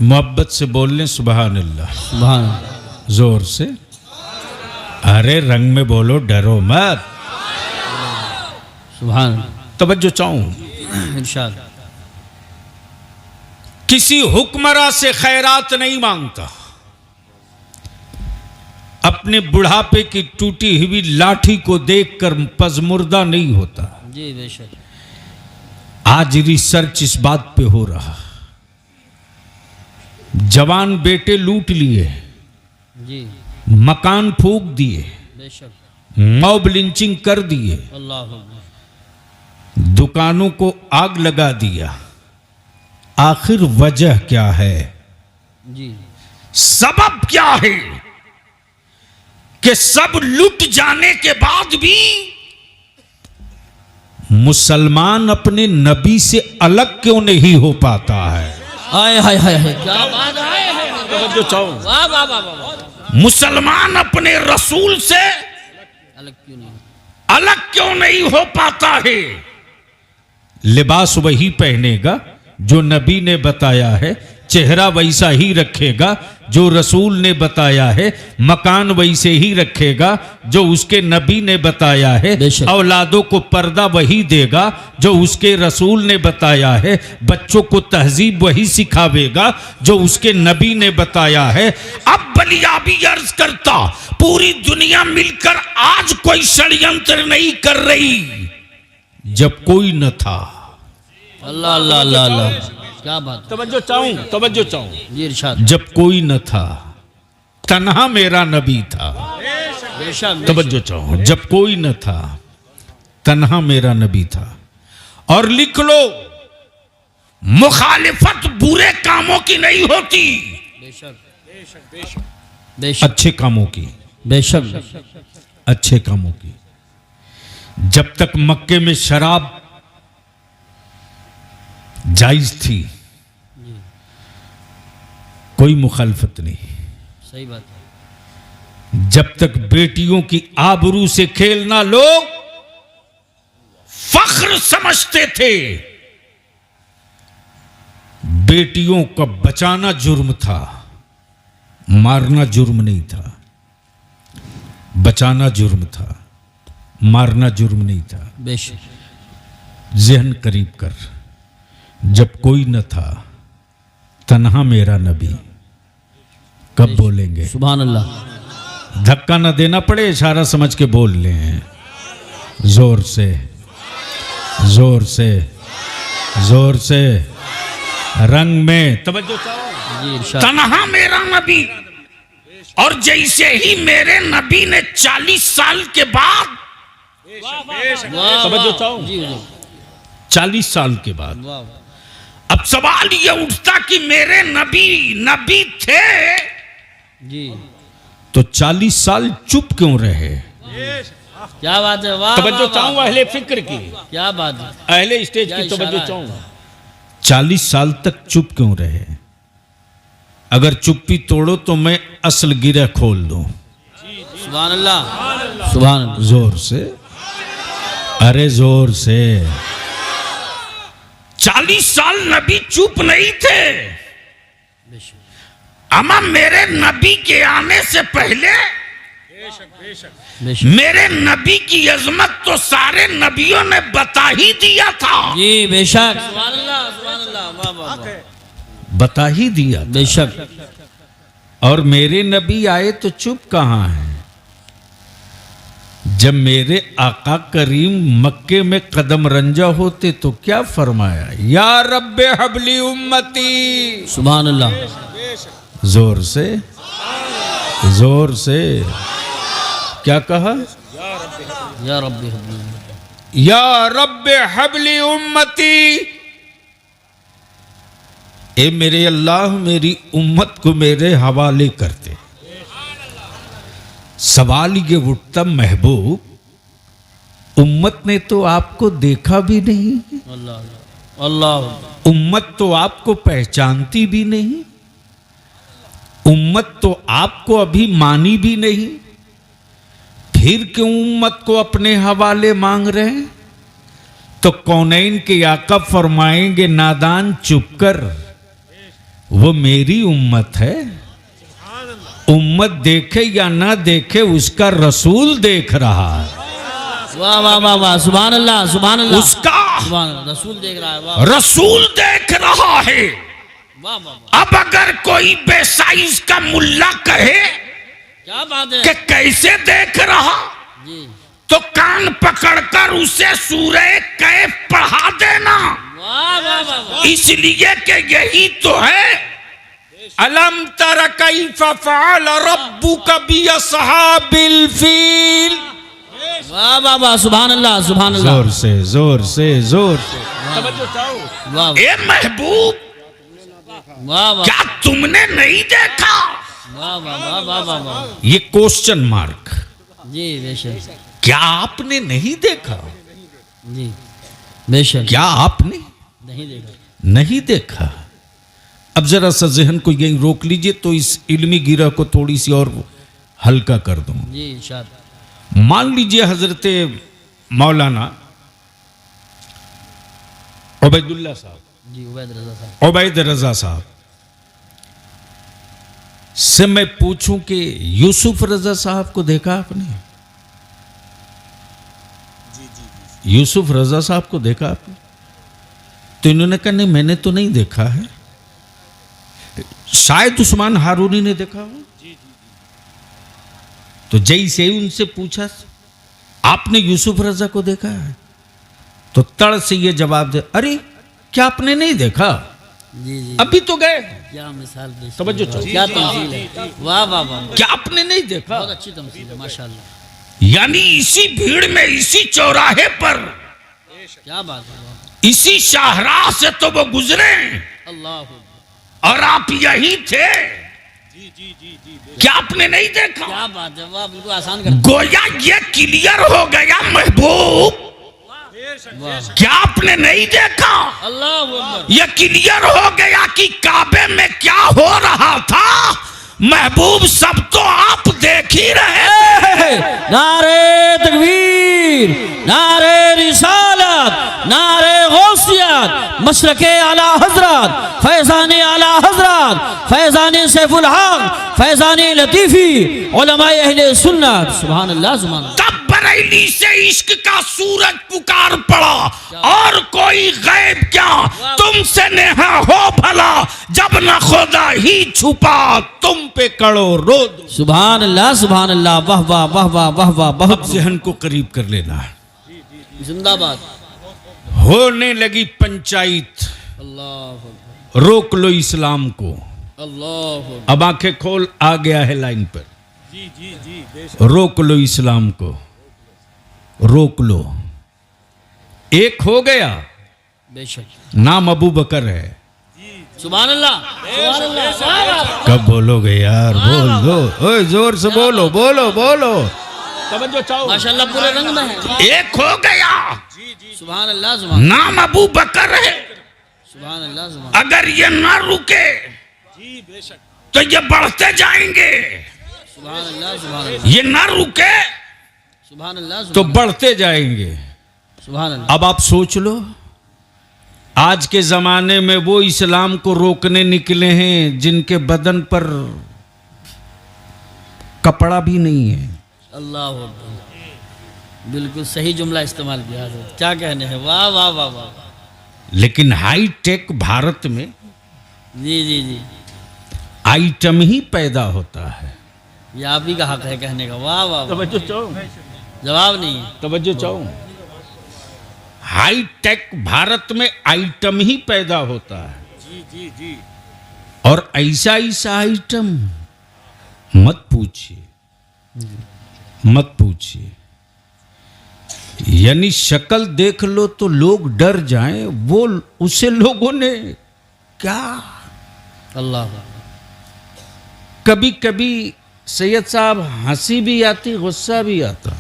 मोहब्बत से बोल लें सुभान अल्लाह। सुभान अल्लाह। जोर से। अरे रंग में बोलो, डरो मत। सुभान अल्लाह। तवज्जो चाहूं। इंशाअल्लाह। किसी हुक्मरां से खैरात नहीं मांगता, अपने बुढ़ापे की टूटी हुई लाठी को देखकर पजमुर्दा नहीं होता। जी बेशक। आज रिसर्च इस बात पे हो रहा। जवान बेटे लूट लिए, जी मकान फूंक दिए, बेशक, मॉब लिंचिंग कर दिए, अल्लाह, दुकानों को आग लगा दिया। आखिर वजह क्या है? जी सबब क्या है कि सब लुट जाने के बाद भी मुसलमान अपने नबी से अलग क्यों नहीं हो पाता है? हाय हाय हाय हाय, क्या बात है। जो चाहो, वाह वाह वाह वाह। मुसलमान अपने रसूल से अलग क्यों नहीं हो पाता है? लिबास वही पहनेगा जो नबी ने बताया है, चेहरा वैसा ही रखेगा जो रसूल ने बताया है, मकान वैसे ही रखेगा जो उसके नबी ने बताया है, औलादों को पर्दा वही देगा जो उसके रसूल ने बताया है, बच्चों को तहजीब वही सिखावेगा जो उसके नबी ने बताया है। अब बलियाबी अर्ज करता, पूरी दुनिया मिलकर आज कोई षड्यंत्र नहीं कर रही जब कोई न था। अल्लाह अल्लाह अल्लाह अल्लाह, क्या बात। तवज्जो चाहूं जी इरशाद। जब कोई न था, तन्हा मेरा नबी था। तवज्जो चाहूं, जब कोई न था, तन्हा मेरा नबी था। और लिख लो, मुखालिफत बुरे कामों की नहीं होती, बेशक, अच्छे कामों की। बेशक, अच्छे कामों की। जब तक मक्के में शराब जायज थी, कोई मुखालफत नहीं। सही बात है। जब तक बेटियों की आबरू से खेलना लोग फख्र समझते थे, बेटियों का बचाना जुर्म था, मारना जुर्म नहीं था। बचाना जुर्म था, मारना जुर्म नहीं था। बेशक। ज़हन करीब कर, जब कोई न था, तन्हा मेरा नबी, कब बोलेंगे? सुभान अल्लाह। धक्का न देना पड़े, इशारा समझ के बोल लें। जोर से, जोर से, जोर से, रंग में। तवज्जो चाहो। तन्हा मेरा नबी। और जैसे ही मेरे नबी ने 40 साल के बाद, तवज्जो चाहो, 40 साल के बाद अब सवाल ये उठता कि मेरे नबी थे जी, तो 40 साल चुप क्यों रहे? क्या बात है। वाह, तवज्जो चाहूं अहले फिक्र की, क्या बात है। अहले स्टेज की तवज्जो चाहूं। 40 साल तक चुप क्यों रहे? अगर चुप्पी तोड़ो तो मैं असल गिरह खोल दूं। सुभान अल्लाह, सुभान अल्लाह। जोर से, अरे जोर से। 40 साल नबी चुप नहीं थे। अमा मेरे नबी के आने से पहले मेरे नबी की अजमत तो सारे नबियों ने बता ही दिया था। जी बेशक। सुभान अल्लाह, सुभान अल्लाह, वाह वाह वाह। बता ही दिया था। बेशक। और मेरे नबी आए तो चुप कहां है? जब मेरे आका करीम मक्के में कदम रंजा होते तो क्या फरमाया? या रब्बे हबली उम्मती। सुभान अल्लाह। जोर से, जोर से। क्या कहा? या रब्बे हबली, या रब्बे हबली उम्मती। ए मेरे अल्लाह, मेरी उम्मत को मेरे हवाले करते। सवाल ये उठता, महबूब, उम्मत ने तो आपको देखा भी नहीं, अल्लाह अल्लाह, उम्मत तो आपको पहचानती भी नहीं, उम्मत तो आपको अभी मानी भी नहीं, फिर क्यों उम्मत को अपने हवाले मांग रहे हैं? तो कौनैन के आका फरमाएंगे, नादान चुप कर, वो मेरी उम्मत है। उम्मत देखे या ना देखे, उसका रसूल देख रहा है। वाह वाह वाह वाह, सुभान अल्लाह सुभान अल्लाह, उसका सुभान अल्लाह, रसूल देख रहा है। वाह रसूल देख रहा है। वाह वाह, अब अगर कोई बेसाइज का मुल्ला कहे क्या बात है कि कैसे देख रहा, जी। तो कान पकड़कर उसे सूरह कैफ पढ़ा देना। वाह वाह वाह वाह, इसलिए कि यही तो है, अलम तर कैफ फ़अल रब्बुका बिअस्हाबिल फील। वाह वाह वाह, सुभान अल्लाह सुभान अल्लाह, जोर से जोर से जोर से। वाह ए महबूब, वाह वाह, क्या तुमने नहीं देखा? वाह वाह वाह वाह वाह वाह, ये क्वेश्चन मार्क। जी बेशक, क्या आपने नहीं देखा? जी बेशक, क्या आपने नहीं देखा। नहीं देखा? अब जरा सा जहन को यहीं रोक लीजिए तो इस इल्मी गिरह को थोड़ी सी और हल्का कर दूं। जी इरशाद। मान लीजिए हजरत मौलाना उबैदुल्लाह साहब, जी उबैद रजा साहब, उबैद रजा साहब से मैं पूछूं कि यूसुफ रजा साहब को देखा आपने? यूसुफ रजा साहब को देखा आपने? तो इन्होंने कहा नहीं, मैंने तो नहीं देखा है। शायद उस्मान हारूनी ने देखा हो। तो जैसे ही उनसे पूछा आपने यूसुफ रजा को देखा है, तो तड़ से ये जवाब दे, अरे क्या आपने नहीं देखा? जी जी, अभी तो गए। क्या मिसाल पेश की तवज्जो है, चाहिए। क्या तमसील है। वाह वाह वाह, क्या आपने नहीं देखा? बहुत अच्छी तमसील है माशाल्लाह। यानी इसी भीड़ में, इसी चौराहे पर, क्या बात है, वाह, इसी शाहराह से तो वो गुजरे अल्लाह, और आप यही थे। क्या आपने नहीं देखा? क्या बात है, वाह, बिल्कुल आसान कर, गोया ये क्लियर हो गया महबूब। वाह, क्या आपने नहीं देखा? अल्लाह अकबर, ये क्लियर हो गया कि काबे में क्या हो रहा था। महबूब सब तो आप देख ही रहे थे। नारे तकबीर, नारे रिसालत, नारे गौसियत, मशरके आला हजरत, फैजान आला हजरत, फैजान सैफुल हक, फैजान लतीफी, उलमाए अहले सुन्नत, सुभान अल्लाह सुभान अल्लाह। तब बरेली से इश्क का सूरज पुकार पड़ा, और कोई गैब क्या तुमसे नेहा हो भला, जब न खुदा ही छुपा तुम पे कड़ो रोद। सुभान अल्लाह सुभान अल्लाह, वाह वाह वाह वाह वाह वाह, बहुत जहन को करीब कर लेना। जिंदाबाद, होने लगी पंचायत, अल्लाह रोक लो इस्लाम को। अल्लाह, अब आंखें खोल, आ गया है लाइन पर। रोक लो इस्लाम को, रोक लो। एक हो गया, बेशक, नाम अबू बकर है। सुभान अल्लाह, सुभान अल्लाह, कब बोलोगे यार? बोल दो, ओए जोर से बोलो बोलो बोलो। माशाल्लाह पूरे रंग में है। एक हो गया, सुभान अल्लाह, सुभान नाम अबू बकर है। सुभान अल्लाह, सुभान अगर ये ना रुके तो ये बढ़ते जाएंगे, सुभान अल्लाह, सुभान अल्लाह, ये ना रुके सुभान अल्लाह, तो बढ़ते जाएंगे। सुभान अल्लाह। अब आप सोच लो, आज के जमाने में वो इस्लाम को रोकने निकले हैं जिनके बदन पर कपड़ा भी नहीं है। अल्लाह अकबर, बिल्कुल सही जुमला इस्तेमाल किया है, क्या कहने हैं, वाह वाह वाह वाह। लेकिन हाई टेक भारत में जी जी जी, आइटम ही पैदा होता है। ये आप ही का हक है कहने का, वाह वाह वाह, जवाब नहीं है। तवज्जो चाहो, हाई टेक भारत में आइटम ही पैदा होता है। और ऐसा ऐसा आइटम मत पूछिए, मत पूछिए। यानी शक्ल देख लो तो लोग डर जाएं, वो उसे लोगों ने क्या। अल्लाह, कभी कभी सैयद साहब हंसी भी आती, गुस्सा भी आता।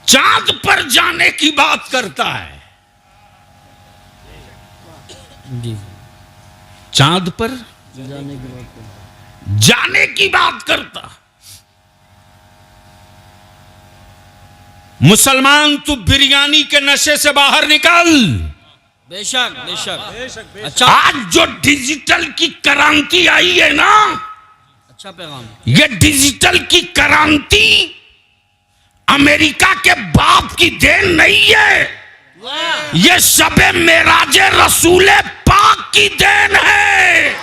चांद पर जाने की बात करता है, जी, चांद पर जाने की बात करें। जाने की बात करता। मुसलमान तू बिरयानी के नशे से बाहर निकल, बेशक बेशक। अच्छा आज जो डिजिटल की क्रांति आई है ना, अच्छा पैगाम। ये डिजिटल की क्रांति अमेरिका के बाप की देन नहीं है, वाह ये शबे मेराजे रसूल पाक की देन है।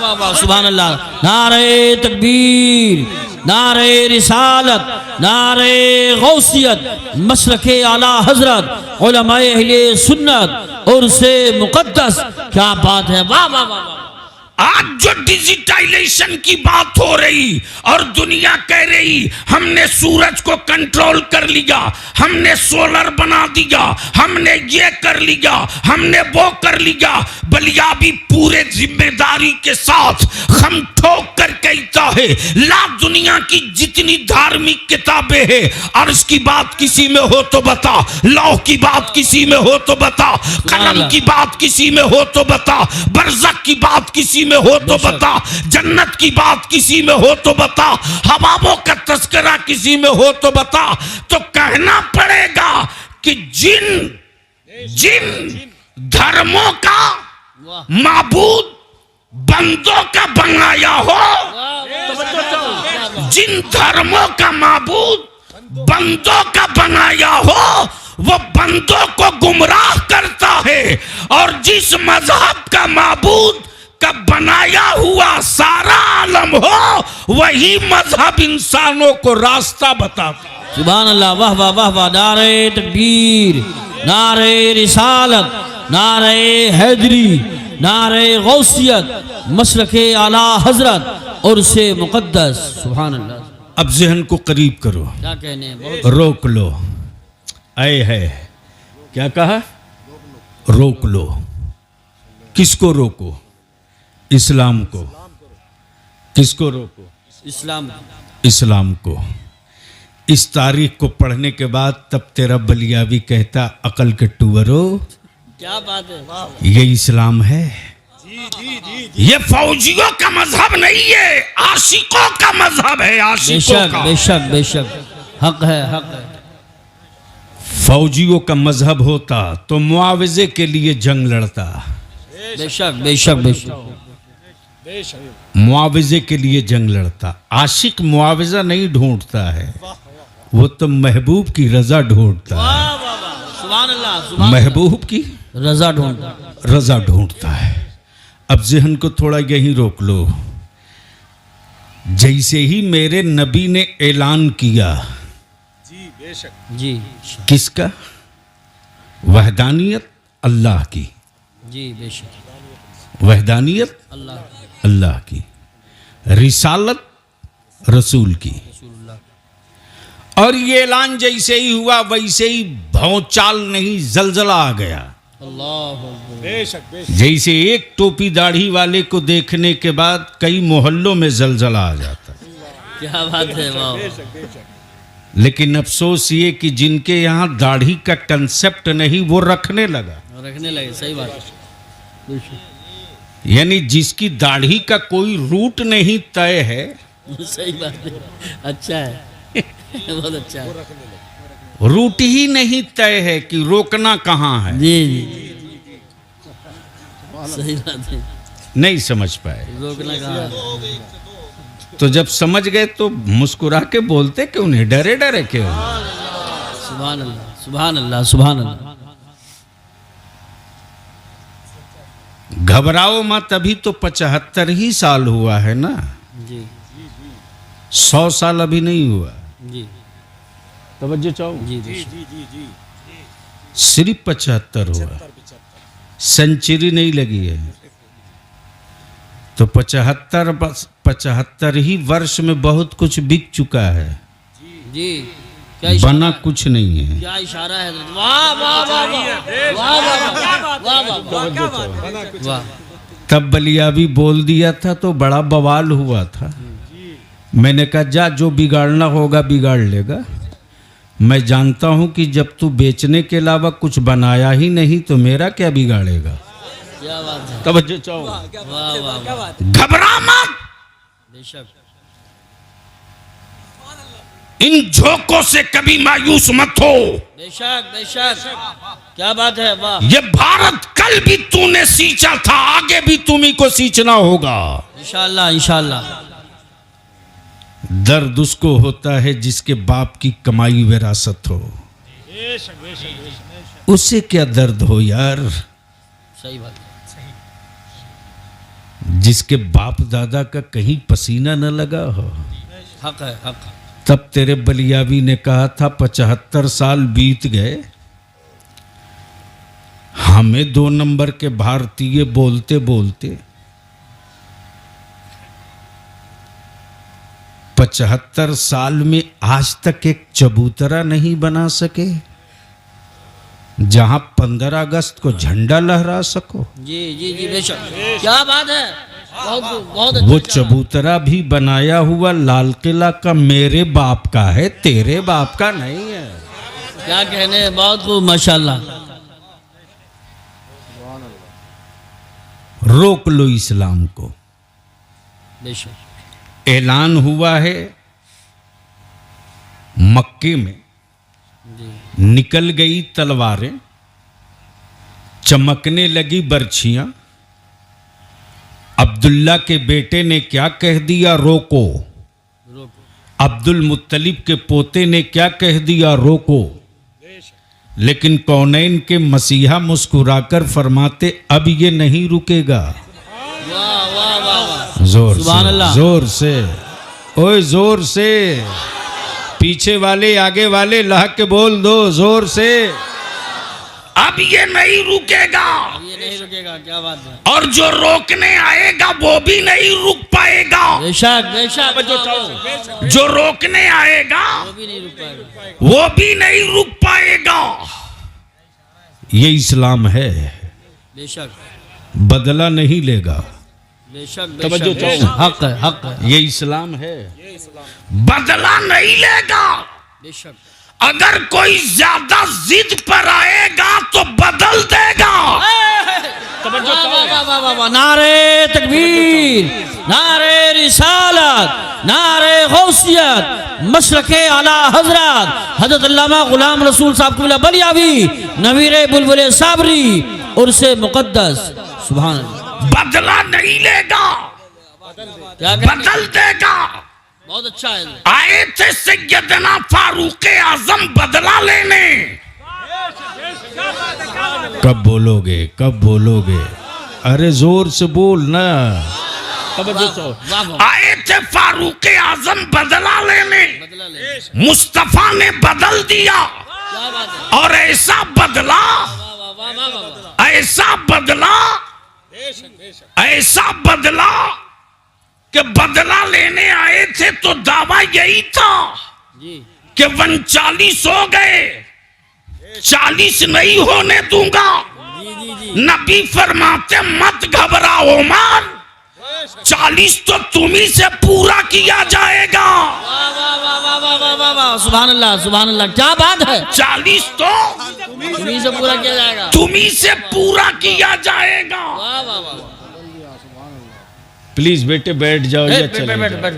वाह सुभान अल्लाह। नारे तकबीर, नारे रिसालत, नारे गौसियत, मशरके आला हजरत, उलमाए अहले सुन्नत और से मुकद्दस। क्या बात है, वाह वाह वाह वाह। आज जो डिजिटाइजेशन की बात हो रही और दुनिया कह रही हमने सूरज को कंट्रोल कर लिया, हमने सोलर बना दिया, हमने ये कर लिया, हमने वो कर लिया, बलिया भी पूरे जिम्मेदारी के साथ हम ठोक कर कहता है ला दुनिया की जितनी धार्मिक किताबें हैं और इसकी बात किसी में हो तो बता, लौह की बात किसी में हो तो बता, कलम की बात किसी में हो तो बता, बरज़ख की बात किसी में हो तो बता, जन्नत की बात किसी में हो तो बता, हवाओं का तस्करा किसी में हो तो बता। तो कहना पड़ेगा कि जिन धर्मों का माबूद बंदों का बनाया हो, जिन धर्मों का माबूद बंदों का बनाया हो वो बंदों को गुमराह करता है, और जिस मजहब का माबूद का बनाया हुआ सारा आलम हो वही मजहब इंसानों को रास्ता बताता है। सुभान अल्लाह, वाह वाह वाह वाह। नारे तकबीर, नारे रिसालत, नारे हैदरी, नारे गौसियत, मशरके आला हजरत और से मुकद्दस। सुभान अल्लाह। अब जहन को करीब करो, क्या कहने हैं, बहुत रोक लो। आए है क्या कहा, रोक लो। किसको रोको, इस्लाम को। किसको रोको, इस्लाम। इस्लाम को। इस तारीख को पढ़ने के बाद तब तेरा बलियावी कहता अकल के टूवरो, क्या बात है, वाह। ये इस्लाम है। ये फौजियों का मजहब नहीं है, आशिकों का मजहब है, आशिकों बेशक का। बेशक बेशक, हक है हक है। फौजियों का मजहब होता तो मुआवजे के लिए जंग लड़ता, बेशक बेशक बेशक। मुआवजे के लिए जंग लड़ता। आशिक मुआवजा नहीं ढूंढता है, वो तो महबूब की रजा ढूंढता है। वाह वाह वाह। सुभान अल्लाह, सुभान महबूब की अल्लाह। रजा ढूंढता। रजा ढूंढता है। अब जहन को थोड़ा यही रोक लो। जैसे ही मेरे नबी ने ऐलान किया, जी किसका, वहदानियत अल्लाह की, जी बेशक, वहदानियत अल्लाह अल्लाह की, रिसालत रसूल की, और ये ऐलान जैसे ही हुआ वैसे ही भौचाल नहीं जलजला आ गया। अल्लाह। जैसे एक टोपी दाढ़ी वाले को देखने के बाद कई मोहल्लों में जलजला आ जाता। क्या बात है, वाह। लेकिन अफसोस ये कि जिनके यहाँ दाढ़ी का कंसेप्ट नहीं वो रखने लगा, रखने लगे, सही बात है। यानी जिसकी दाढ़ी का कोई रूट नहीं तय है, सही बात है, अच्छा है बहुत अच्छा है। रूट ही नहीं तय है कि रोकना कहाँ है। जी जी सही बात है, नहीं समझ पाए। रोकना कहाँ है। तो जब समझ गए तो मुस्कुरा के बोलते क्यों नहीं, डरे डरे क्यों। सुभान अल्लाह सुभान अल्लाह सुभान अल्लाह। घबराओ मत, अभी तो 75 ही साल हुआ है ना, जी 100 साल अभी नहीं हुआ। जी तवज्जो चाहो, जी सिर्फ 75 हुआ, सेंचुरी नहीं लगी है। तो 75 ही वर्ष में बहुत कुछ बिक चुका है, जी। क्या इशारा बना है? कुछ नहीं है। क्या इशारा है। वाह वाह वाह वाह वाह वाह वाह। तब बलियावी बोल दिया था तो बड़ा बवाल हुआ था। मैंने कहा जा, जो बिगाड़ना होगा बिगाड़ लेगा। मैं जानता हूं कि जब तू बेचने के अलावा कुछ बनाया ही नहीं तो मेरा क्या बिगाड़ेगा। क्या बात है, तवज्जो चाहो, वाह वाह वाह। घबरा मत। बेशक इन झोंकों से कभी मायूस मत हो। बेशक बेशक, क्या बात है, वाह। ये भारत कल भी तूने सींचा था, आगे भी तुम्ही को सींचना होगा। इंशाअल्लाह इंशाअल्लाह। दर्द उसको होता है जिसके बाप की कमाई विरासत हो। उससे क्या दर्द हो यार, सही बात है। जिसके बाप दादा का कहीं पसीना न लगा हो। हक है, हक है। तब तेरे बलियावी ने कहा था 75 साल बीत गए, हमें 2 नंबर के भारतीय बोलते बोलते 75 साल में आज तक एक चबूतरा नहीं बना सके जहां 15 अगस्त को झंडा लहरा सको। जी जी जी, बेशक, क्या बात है, बहुत बहुत वो अच्छा। चबूतरा भी बनाया हुआ लाल किला का मेरे बाप का है, तेरे बाप का नहीं है। क्या कहने, बहुत खूब, माशाल्लाह। रोक लो इस्लाम को। बेशक। ऐलान हुआ है मक्के में, जी निकल गई तलवारें, चमकने लगी बर्छियां। अब्दुल्ला के बेटे ने क्या कह दिया, रोको। रोको। अब्दुल मुत्तलिब के पोते ने क्या कह दिया, रोको। लेकिन कौनैन के मसीहा मुस्कुराकर फरमाते अब ये नहीं रुकेगा। वाह वाह वाह वाह, जोर सुभान से, अल्लाह। जोर से, ओए जोर से। पीछे वाले आगे वाले ला के बोल दो जोर से, अब ये नहीं रुकेगा। ये नहीं रुकेगा, क्या बात है। और जो रोकने आएगा वो भी नहीं रुक पाएगा। बेशक बेशक, जो रोकने आएगा वो भी नहीं रुक पाएगा। वो भी नहीं रुक पाएगा। ये इस्लाम है, बेशक बदला नहीं लेगा। बेशक तवज्जो बेशक, चाहो। हक है, हक है। ये इस्लाम है, बदला नहीं लेगा। बेशक। अगर कोई ज्यादा जिद पर आएगा तो बदल देगा। वाह वाह वाह वाह वाह, नारे तकबीर, नारे रिसालत, नारे गौसियत, मशरके आला हजरत हजरत अल्लामा गुलाम रसूल साहब कुबला बलियावी नवीरे बुलबुले साबरी उर्से मुकद्दस, सुभान अल्लाह। बदला नहीं लेगा, क्या कहते? बदल देगा। बहुत अच्छा है। आए थे सैयदना फारूक आजम बदला लेने। कब बोलोगे, कब बोलोगे? अरे जोर से बोल ना। वाह वाह, आए थे फारूक आजम बदला लेने, बदला ले। मुस्तफा ने बदल दिया। क्या बात है। और ऐसा बदला, वाह वाह वाह वाह वाह, ऐसा बदला, ऐसा बदला कि बदला लेने आए थे तो दावा यही था जी कि 39 हो गए, 40 नहीं होने दूंगा। जी जी जी, नबी फरमाते मत घबराओ उमर, 40 तो तुम्ही से पूरा किया जाएगा। वाह वाह वाह वाह वाह वाह वाह वाह, सुभान अल्लाह सुभान अल्लाह, क्या बात है। 40 तो तुम्हीं से पूरा किया जाएगा। तुम्ही से पूरा किया जाएगा। वाह वाह वाह, प्लीज बेटे बैठ जाओ या बैठ चले बैठ जाओ। बैठ।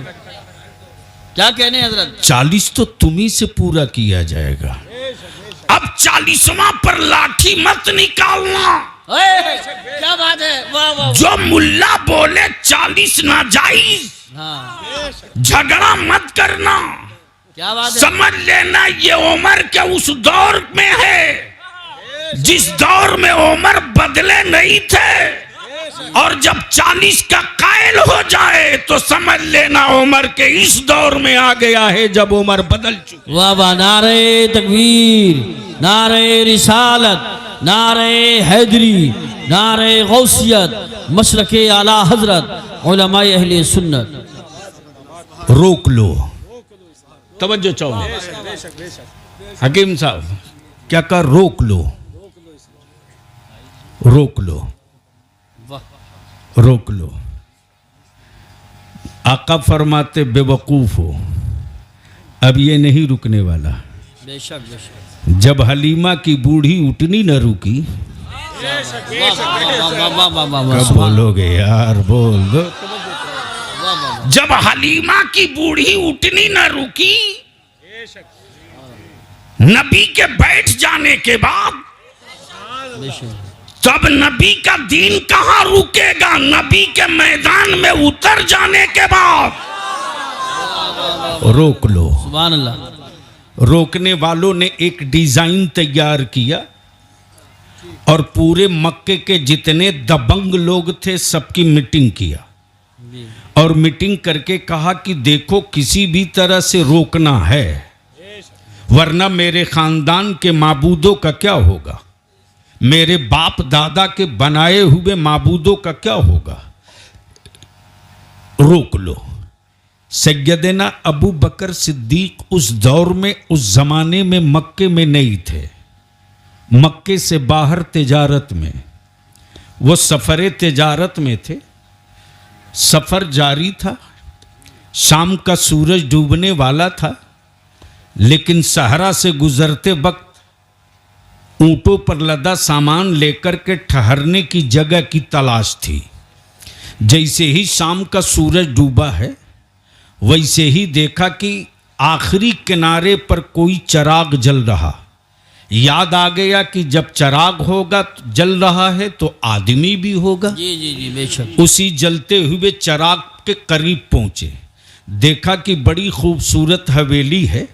क्या कहने हजरत। 40 तो तुम्ही से पूरा किया जाएगा। अब 40वां पर लाठी मत निकालना। क्या बात है, वाह वाह। जो मुल्ला बोले 40 नाजायज, हाँ, झगड़ा मत करना। क्या बात है। समझ लेना ये उमर के उस दौर में है जिस दौर में उमर बदले नहीं थे। और जब 40 का कायल हो जाए तो समझ लेना उमर के इस दौर में आ गया है जब उमर बदल चुकी। वाह वाह, नारे तकबीर, नारे रिसालत, नारे हैदरी, नारे गौसियत, मशरके आला हजरत उलमाए अहले सुन्नत। रोक लो, तवज्जो चाहो। हकीम साहब क्या कहा, रोक लो, रोक लो, रोक लो। आका फरमाते बेवकूफ हो, अब ये नहीं रुकने वाला। बेशक बेशक, जब हलीमा की बूढ़ी उठनी न रुकी, कब बोलोगे यार, बोल दो। जब हलीमा की बूढ़ी उठनी न रुकी नबी के बैठ जाने के बाद तब नबी का दीन कहां रुकेगा? नबी के मैदान में उतर जाने के बाद रोक लो। सुभान अल्लाह। रोकने वालों ने एक डिजाइन तैयार किया और पूरे मक्के के जितने दबंग लोग थे सबकी मीटिंग किया और मीटिंग करके कहा कि देखो किसी भी तरह से रोकना है, वरना मेरे खानदान के माबूदों का क्या होगा, मेरे बाप दादा के बनाए हुए माबूदों का क्या होगा, रोक लो। सैयदना अबू बकर सिद्दीक उस दौर में, उस जमाने में मक्के में नहीं थे, मक्के से बाहर तिजारत में, वो सफर तिजारत में थे। सफर जारी था, शाम का सूरज डूबने वाला था, लेकिन सहरा से गुजरते वक्त ऊंटों पर लदा सामान लेकर के ठहरने की जगह की तलाश थी। जैसे ही शाम का सूरज डूबा है वैसे ही देखा कि आखिरी किनारे पर कोई चिराग जल रहा। याद आ गया कि जब चिराग होगा, जल रहा है तो आदमी भी होगा। जी जी जी बेशक। उसी जलते हुए चिराग के करीब पहुंचे, देखा कि बड़ी खूबसूरत हवेली है।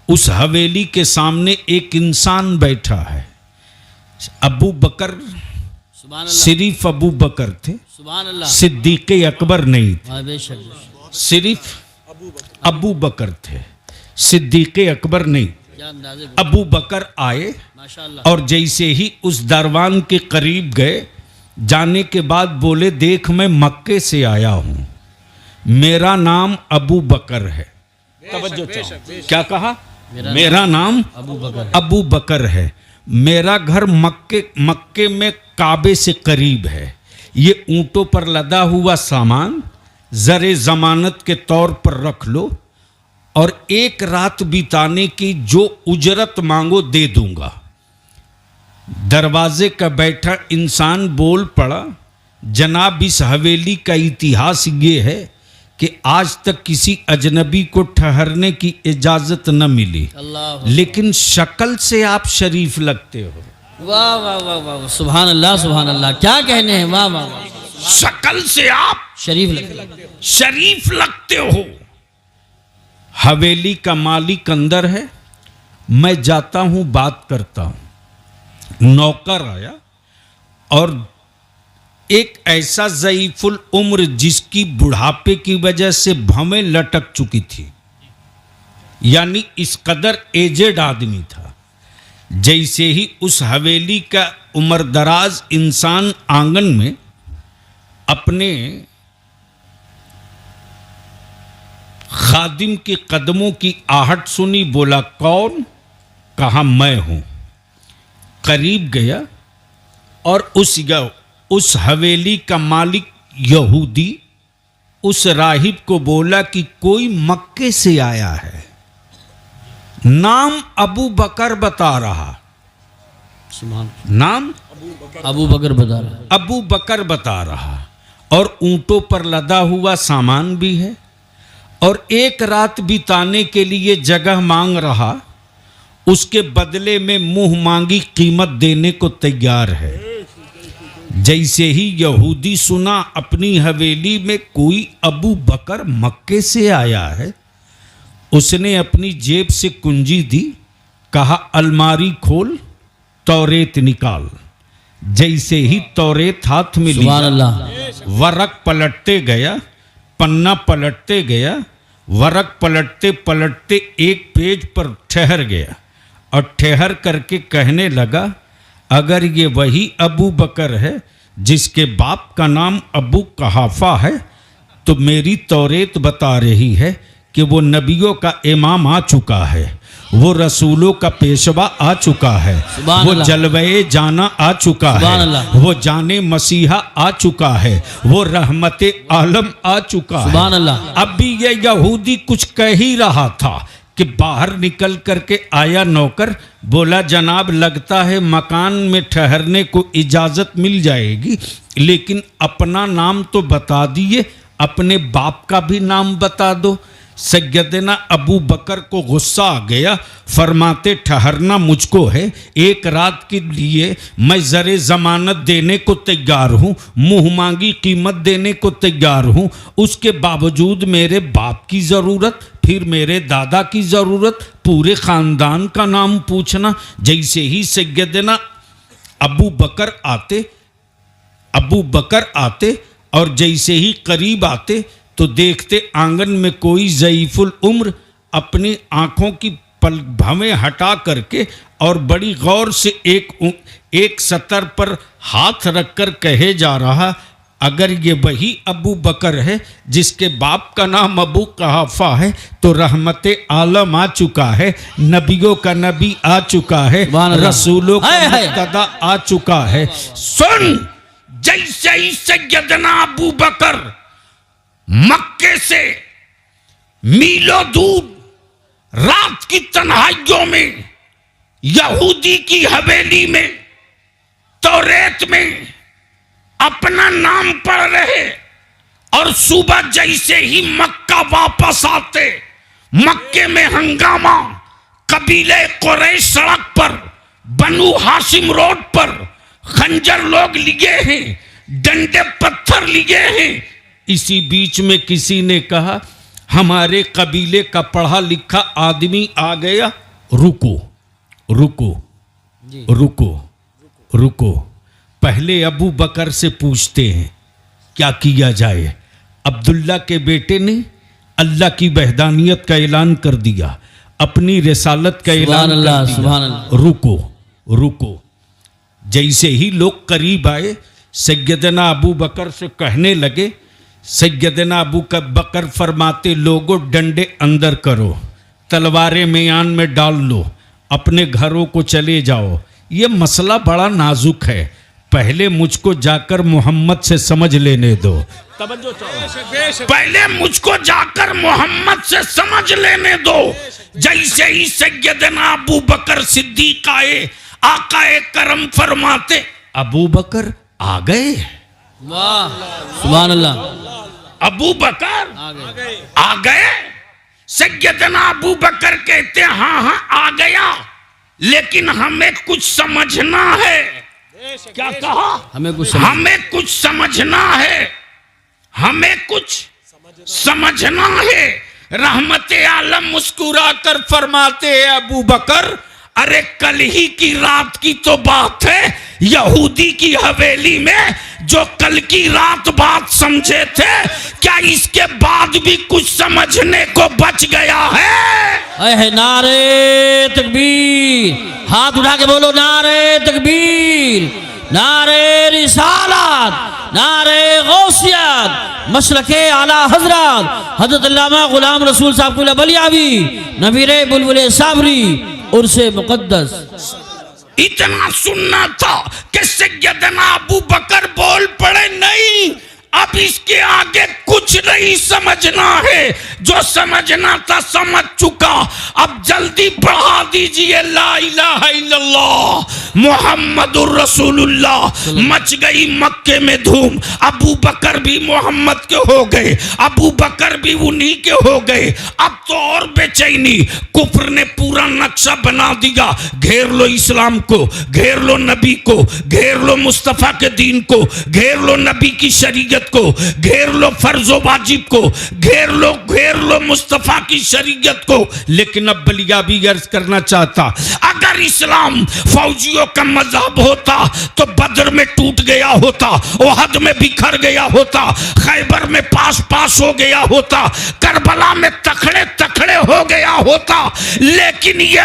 उस हवेली के सामने एक इंसान बैठा है। अबू बकर, सुभान अल्लाह। सिर्फ अबू बकर थे, सुभान अल्लाह। सिद्दीक अकबर नहीं थे, हाँ, बेशक बेशक। सिर्फ अबू बकर थे, सिद्दीक अकबर नहीं। क्या अंदाज़े बोल- अबू बकर आए माशाअल्लाह। और जैसे ही उस दरवान के करीब गए, जाने के बाद बोले, देख मैं मक्के से आया हूं, मेरा नाम अबू बकर है। तवज्जो चाहो। क्या कहा? मेरा नाम अबू बकर। अबू बकर है, मेरा घर मक्के में काबे से करीब है। ये ऊंटों पर लदा हुआ सामान जरे जमानत के तौर पर रख लो और एक रात बिताने की जो उजरत मांगो दे दूंगा। दरवाजे का बैठा इंसान बोल पड़ा, जनाब इस हवेली का इतिहास ये है कि आज तक किसी अजनबी को ठहरने की इजाजत न मिली, अल्लाह। लेकिन शक्ल से आप शरीफ लगते हो। वाह वाह वाह वाह, सुभान अल्लाह सुभान अल्लाह। क्या कहने हैं, वाह वाह वाह। शक्ल से आप शरीफ लगता। शरीफ लगते हो। हवेली का मालिक अंदर है, मैं जाता हूं, बात करता हूं। नौकर आया और एक ऐसा ज़ईफुल उम्र जिसकी बुढ़ापे की वजह से भवें लटक चुकी थी, यानी इस कदर एजेड आदमी था। जैसे ही उस हवेली का उम्रदराज इंसान आंगन में अपने खादिम के कदमों की आहट सुनी, बोला कौन? कहा मैं हूं। करीब गया और उस हवेली का मालिक यहूदी उस राहिब को बोला कि कोई मक्के से आया है, नाम अबू बकर बता रहा, सुभान। नाम अबू बकर बता रहा है। अबू बकर बता रहा, और ऊंटों पर लदा हुआ सामान भी है और एक रात बिताने के लिए जगह मांग रहा, उसके बदले में मुंह मांगी कीमत देने को तैयार है। जैसे ही यहूदी सुना अपनी हवेली में कोई अबू बकर मक्के से आया है, उसने अपनी जेब से कुंजी दी, कहा अलमारी खोल, तौरेत निकाल। जैसे ही तौरेत हाथ में सुभान लिया, अल्लाह। वरक पलटते गया, पन्ना पलटते गया, वरक पलटते पलटते एक पेज पर ठहर गया और ठहर करके कहने लगा, अगर ये वही अबू बकर है जिसके बाप का नाम अबू कहाफा है, तो मेरी तौरेत बता रही है कि वो नबियों का इमाम आ चुका है, वो रसूलों का पेशवा आ चुका है, सुभान वो अल्लाह। जलवे जाना आ चुका सुभान है, अल्लाह। वो जाने मसीहा आ चुका है, वो रहमते आलम आ चुका सुभान है। अल्लाह। अब भी ये यहूदी कुछ कह ही रहा था कि बाहर निकल करके आया नौकर, बोला जनाब लगता है मकान में ठहरने को इजाजत मिल जाएगी, लेकिन अपना नाम तो बता दिए, अपने बाप का भी नाम बता दो। सैयदना अबू बकर को गुस्सा आ गया, फरमाते ठहरना मुझको है, एक रात के लिए मैं ज़रे ज़मानत देने को तैयार हूँ, मुँह मांगी कीमत देने को तैयार हूँ, उसके बावजूद मेरे बाप की ज़रूरत, फिर मेरे दादा की ज़रूरत, पूरे ख़ानदान का नाम पूछना। जैसे ही सैयदना अबू बकर आते और जैसे ही करीब आते तो देखते आंगन में कोई ज़ईफुल उम्र अपनी आँखों की भवें हटा करके और बड़ी गौर से एक सतर पर हाथ रखकर कहे जा रहा, अगर ये वही अबू बकर है जिसके बाप का नाम अबू कहाफा है तो रहमते आलम आ चुका है, नबियों का नबी आ चुका है, रसूलों का मुक्तदा आ चुका है। सुन, जैसे ही सैयदना अबू बकर मक्के से मीलों दूर रात की तन्हाइयों में यहूदी की हवेली में तौरेत में अपना नाम पढ़ रहे और सुबह जैसे ही मक्का वापस आते, मक्के में हंगामा, कबीले कुरैश सड़क पर, बनु हाशिम रोड पर खंजर लोग लिए हैं, डंडे पत्थर लिए हैं। इसी बीच में किसी ने कहा, हमारे कबीले का पढ़ा लिखा आदमी आ गया, रुको रुको रुको रुको, पहले अबू बकर से पूछते हैं क्या किया जाए। अब्दुल्ला के बेटे ने अल्लाह की वहदानियत का ऐलान कर दिया, अपनी रिसालत का ऐलान कर दिया। रुको रुको। जैसे ही लोग करीब आए, सैयदना अबू बकर से कहने लगे, सैयदना अबू बकर फरमाते, लोगों डंडे अंदर करो, तलवारें मेयान में डाल लो, अपने घरों को चले जाओ। ये मसला बड़ा नाजुक है, पहले मुझको जाकर मोहम्मद से समझ लेने दो। पहले मुझको जाकर मोहम्मद से समझ लेने दो। जैसे ही सैयदना अबू बकर सिद्दीक आए, आकाए करम फरमाते, अबू बकर आ गए। वाह, सुभान अल्लाह। अबू बकर आ गए। सैयदना अबू बकर कहते, हाँ हाँ आ गया, लेकिन हमें कुछ समझना है। क्या कहा? हमें कुछ समझना है, हमें कुछ समझना है। रहमते आलम मुस्कुरा कर फरमाते हैं, अबू बकर अरे कल ही की रात की तो बात है, यहूदी की हवेली में जो कल की रात बात समझे थे, क्या इसके बाद भी कुछ समझने को बच गया है? नारे तकबीर, हाथ उठा के बोलो नारे तकबीर, नारे रिसालत, नारे गौसियत, मशरके आला हजरत हजरत अल्लामा गुलाम रसूल साहब कुल बलियावी, नबीरे बुलबुले साबरी, उर्से मुकद्दस। इतना सुनना था कि सैयदना अबू बकर बोल पड़े, नहीं अब इसके आगे कुछ नहीं समझना है, जो समझना था समझ चुका, अब जल्दी बढ़ा दीजिए ला इलाहा इल्लल्लाह मुहम्मदुर रसूलुल्लाह। मच गई मक्के में धूम, अबू बकर भी मोहम्मद के हो गए, अबू बकर भी उन्हीं के हो गए। अब तो और बेचैनी, कुफ्र ने पूरा नक्शा बना दिया, घेर लो इस्लाम को, घेर लो नबी को, घेर लो मुस्तफ़ा के दीन को, घेर लो नबी की शरीयत को, घेर लो फर्जो वाजिब को, घेर लो मुस्तफा की शरीयत को। लेकिन अब बलिया भी अर्ज करना चाहता, अगर इस्लाम फौजियों का मजहब होता तो बदर में टूट गया होता, ओहद में बिखर गया होता, खैबर में पास हो गया होता, करबला में तखड़े तखड़े हो गया होता। लेकिन ये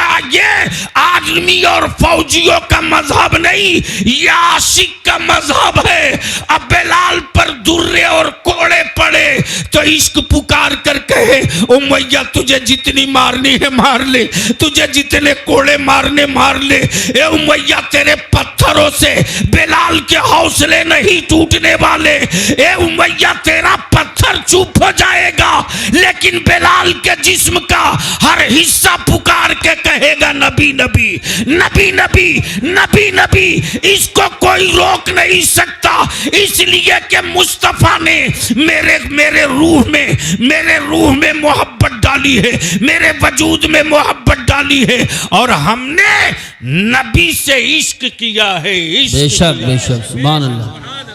आदमी और फौजियों का मजहब नहीं, ये आशिक का मजहब है। अब बेलाल पर दुर्रे और कोड़े पड़े तो इश्क पुकार कर कहे, ओ मैया तुझे जितनी मारनी है मार ले, तुझे जितने कोड़े मारने मार ले। ए मैया तेरे पत्थरों से बेलाल के हौसले नहीं टूटने वाले। ए मैया तेरा पत्थर पत्थर चुप हो जाएगा, लेकिन बिलाल के जिस्म का हर हिस्सा पुकार के कहेगा नबी नबी नबी नबी नबी नबी। इसको कोई रोक नहीं सकता, इसलिए कि मुस्तफा ने मेरे रूह में मोहब्बत डाली है, मेरे वजूद में मोहब्बत डाली है, और हमने नबी से इश्क किया है। बेशक बेशक, सुभान अल्लाह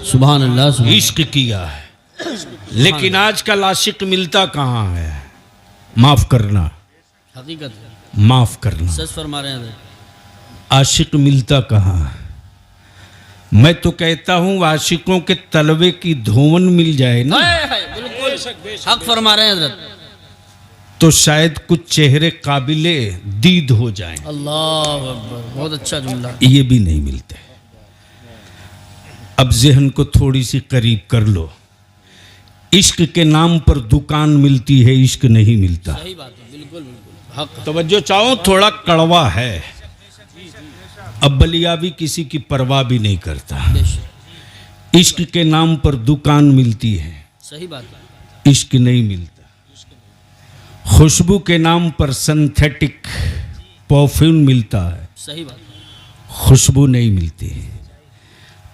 सुभान अल्लाह सुभान। इश्क किया है। लेकिन आजकल आशिक मिलता कहाँ है? माफ करना, हकीकत है, माफ करना, सच फरमा रहे हैं। आशिक मिलता कहाँ है? मैं तो कहता हूँ आशिकों के तलवे की धोवन मिल जाए ना, बिल्कुल हक फरमा रहे हैं हजरत, तो शायद कुछ चेहरे काबिले दीद हो जाएं। अल्लाह अकबर, बहुत अच्छा जुमला। ये भी नहीं मिलते। अब जहन को थोड़ी सी करीब कर लो। इश्क के नाम पर दुकान मिलती है, इश्क नहीं मिलता। सही बात है, बिल्कुल बिल्कुल हक। तवज्जो चाहो, थोड़ा कड़वा है। अब बलियाबी किसी की परवाह भी नहीं करता। बेशक इश्क के नाम पर दुकान मिलती है, सही बात है, इश्क नहीं मिलता। खुशबू के नाम पर सिंथेटिक परफ्यूम मिलता है, सही बात है, खुशबू नहीं मिलती।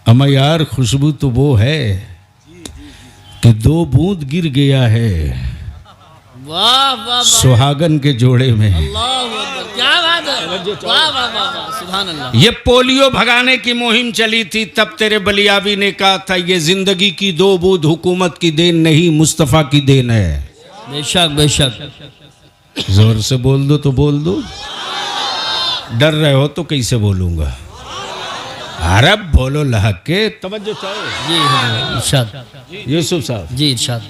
अमा यार, खुशबू तो वो है कि 2 बूंद गिर गया है वाह वाह वाह, सुहागन के जोड़े में। अल्लाह अकबर, क्या बात है, वाह वाह वाह वाह, सुभान अल्लाह। ये पोलियो भगाने की मुहिम चली थी, तब तेरे बलियाबी ने कहा था ये जिंदगी की 2 बूंद हुकूमत की देन नहीं, मुस्तफ़ा की देन है। बेशक बेशक, जोर से बोल दो तो बोल दो, डर रहे हो तो कैसे बोलूंगा? अरे बोलो लहक के। तवज्जो चाहो जी इरशाद, यूसुफ साहब, जी इरशाद।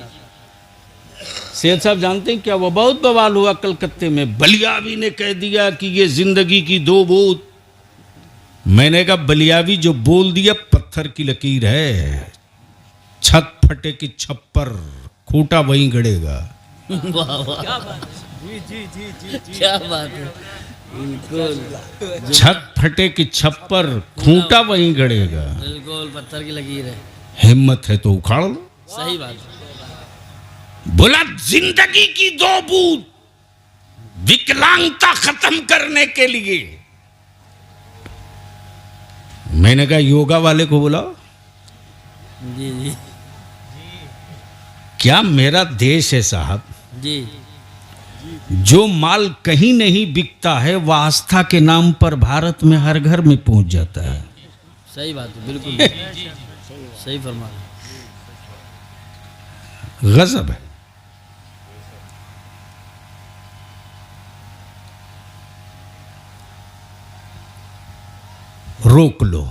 सैयद साहब जानते हैं क्या वो बहुत बवाल हुआ कलकत्ते में? बलियावी ने कह दिया कि ये जिंदगी की 2 बूंद। मैंने कहा बलियावी जो बोल दिया पत्थर की लकीर है, छत फटे की छप्पर, खूंटा वहीं गड़ेगा। वाह वाह, क्या बात है, बिल्कुल छत फटे की छप्पर, खूंटा वहीं गड़ेगा। बिल्कुल पत्थर की लकीर है, हिम्मत है तो उखाड़ लो। सही बात है। बोला जिंदगी की 2 बूंद विकलांगता खत्म करने के लिए। मैंने कहा योगा वाले को बुलाओ। जी जी क्या मेरा देश है साहब, जी, जो माल कहीं नहीं बिकता है वह आस्था के नाम पर भारत में हर घर में पहुंच जाता है। सही बात है, बिल्कुल सही फरमा। गजब है। रोक लो,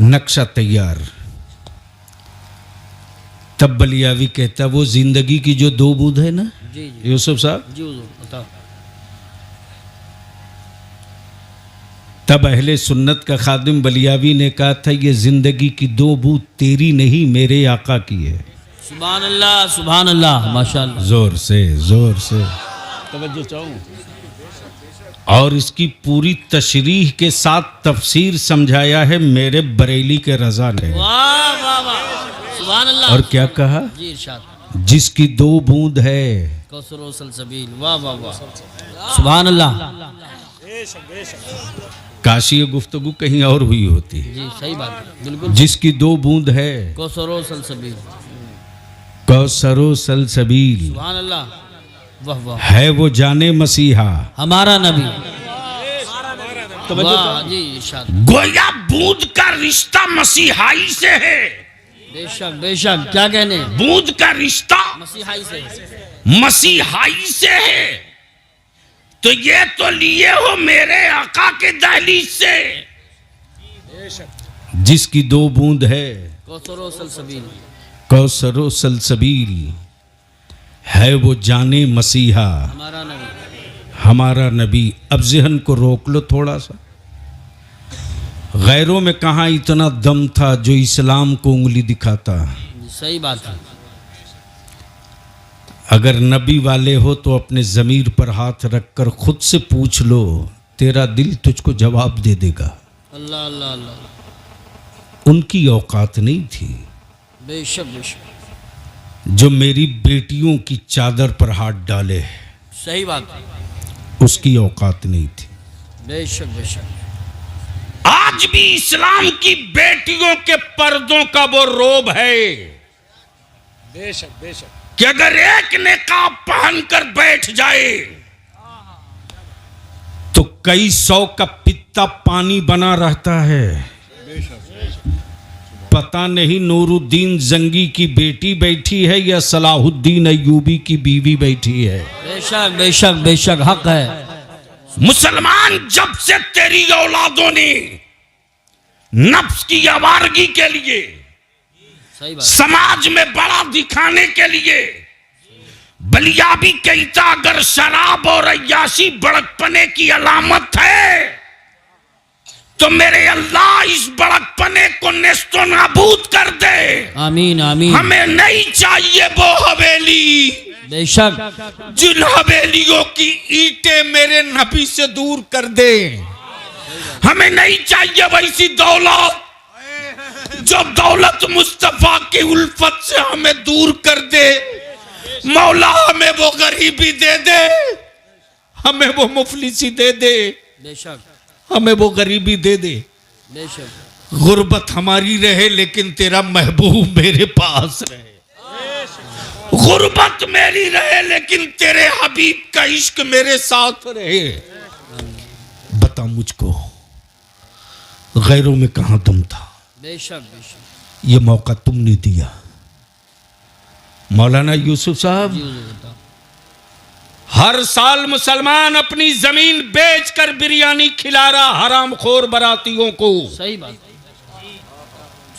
नक्शा तैयार। तब बलियावी कहता वो जिंदगी की जो 2 बूंद है ना, जी जी यूसुफ साहब, जी हुजूर, बताओ। तब अहले सुन्नत का खादिम बलियावी ने कहा था ये जिंदगी की 2 बूंद तेरी नहीं मेरे आका की है। सुभान अल्लाह सुभान अल्लाह, माशाअल्लाह। जोर से तवज्जो चाहूं। और इसकी पूरी तशरीह के साथ तफसीर समझाया है मेरे बरेली के रजा ने। वाह वाह वाह, सुभान अल्लाह। और क्या कहा? जी इरशाद, जिसकी 2 बूंद है कौसर व सलसबील। वाह वाह वाह, सुभान अल्लाह। काशी ये गुफ्तगू कहीं और हुई होती है। जी सही बात है, बिल्कुल। जिसकी 2 बूंद है कौसर व सलसबील, कौसरो सलसबील, सुभान अल्लाह। वाह वाह, है वो जाने मसीहा हमारा नबी। वाह जी इरशाद, गोया बूंद का रिश्ता मसीहाई से है। बेशक बेशक, क्या कहने, बूंद का रिश्ता मसीहाई से। मसीहाई से है। तो ये तो लिए हो मेरे आका के दहलीज से। जिसकी 2 बूंद है कौसर व सलसबील, कौसरो सलसबील, है वो जाने मसीहा, हमारा नबी। हमारा नबी। अब जहन को रोक लो थोड़ा सा। गैरों में कहाँ इतना दम था जो इस्लाम को उंगली दिखाता। सही बात है। अगर नबी वाले हो तो अपने ज़मीर पर हाथ रखकर खुद से पूछ लो, तेरा दिल तुझको जवाब दे देगा। अल्लाह अल्लाह अल्लाह, उनकी औकात नहीं थी। बेशक बेशक, जो मेरी बेटियों की चादर पर हाथ डाले, सही बात, उसकी औकात नहीं थी। बेशक बेशक। आज भी इस्लाम की बेटियों के पर्दों का वो रोब है, बेशक बेशक, कि अगर एक निकाब पहनकर बैठ जाए तो कई सौ का पित्ता पानी बना रहता है। पता नहीं नूरुद्दीन जंगी की बेटी बैठी है या सलाहुद्दीन अय्यूबी की बीवी बैठी है। बेशक बेशक बेशक, हक है। मुसलमान, जब से तेरी औलादों ने नफ्स की आवारगी के लिए, सही बात, समाज में बड़ा दिखाने के लिए बलियाबी कहता, अगर शराब और अय्याशी बड़कपने की अलामत है तो मेरे अल्लाह इस बड़कपने को नेस्तो नाबूद कर दे। आमीन आमीन। हमें नहीं चाहिए वो हवेली, बेशक, जिन हवेलियों की ईंटें मेरे नबी से दूर कर दे। हमें नहीं चाहिए वैसी दौलत जो दौलत मुस्तफा की उल्फत से हमें दूर कर दे। मौला हमें वो गरीबी दे दे, हमें वो मुफलिसी दे दे, बेशक हमें वो गरीबी दे दे। बेशक, गुर्बत हमारी रहे लेकिन तेरा महबूब मेरे पास रहे। गुर्बत मेरी रहे लेकिन तेरे हबीब का इश्क मेरे साथ रहे। बता मुझको गैरों में कहां तुम था? बेशक बेशक। ये मौका तुमने दिया। मौलाना यूसुफ साहब, हर साल मुसलमान अपनी जमीन बेचकर बिरयानी खिला रहा हरामखोर बरातियों को। सही बात,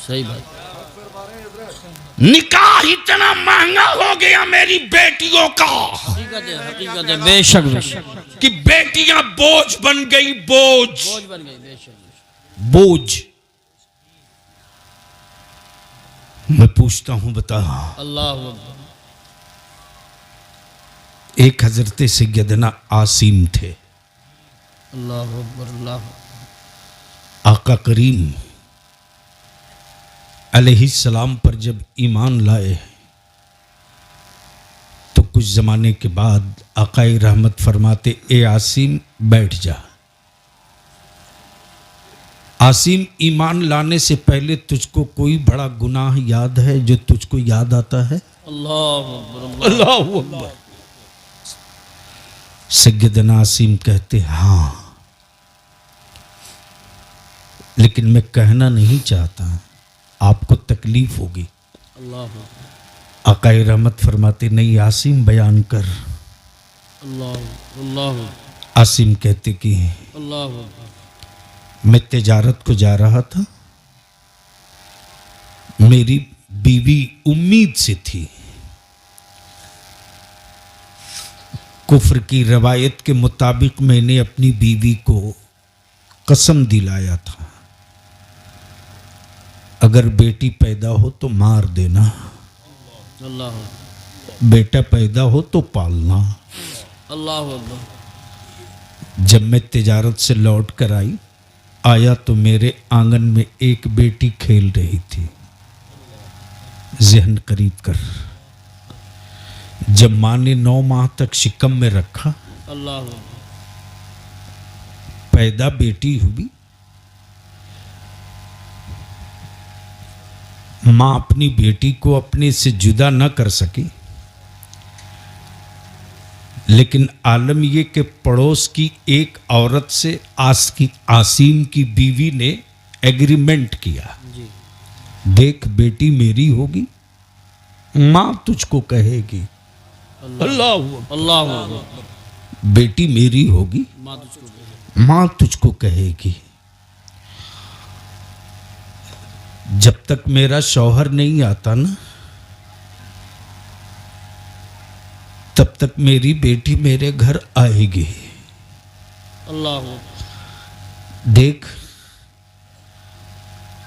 सही बात। निकाह इतना महंगा हो गया मेरी बेटियों का, हकीकत है, हकीकत है। बेशक बेशक, कि बेटियां बोझ बन गई, बोझ बोझ बन गई। बेशक, बोझ। मैं पूछता हूं, बता, अल्लाह अकबर। एक हजरत सैयदना आसिम थे। अल्लाह अकबर, अल्लाह। आका करीम अलैहिस्सलाम पर जब ईमान लाए तो कुछ जमाने के बाद आकाए रहमत फरमाते, ए आसिम बैठ जा। आसिम, ईमान लाने से पहले तुझको कोई बड़ा गुनाह याद है जो तुझको याद आता है? अल्लाह अकबर, अल्लाह अकबर। सैयदना आसिम कहते, हाँ, लेकिन मैं कहना नहीं चाहता, आपको तकलीफ होगी। अल्लाह आकाए रहमत फरमाते, नहीं आसिम बयान कर। अल्लाह अल्लाह आसिम कहते कि अल्लाह। मैं तिजारत को जा रहा था, मेरी बीवी उम्मीद से थी। कुफ्र की रवायत के मुताबिक मैंने अपनी बीवी को कसम दिलाया था, अगर बेटी पैदा हो तो मार देना, अल्लाह। बेटा पैदा हो तो पालना। अल्लाह अकबर। जब मैं तिजारत से लौट कर आया तो मेरे आंगन में एक बेटी खेल रही थी। जहन करीब कर, जब मां ने 9 माह तक शिकम में रखा, अल्लाह। पैदा बेटी हुई। मां अपनी बेटी को अपने से जुदा न कर सकी, लेकिन आलम ये कि पड़ोस की एक औरत से आसिम की बीवी ने एग्रीमेंट किया, जी। देख बेटी मेरी होगी, मां तुझको कहेगी। अल्लाह अल्लाह। बेटी मेरी होगी, मां तुझको कहेगी। जब तक मेरा शौहर नहीं आता ना, तब तक मेरी बेटी मेरे घर आएगी। अल्लाह। देख,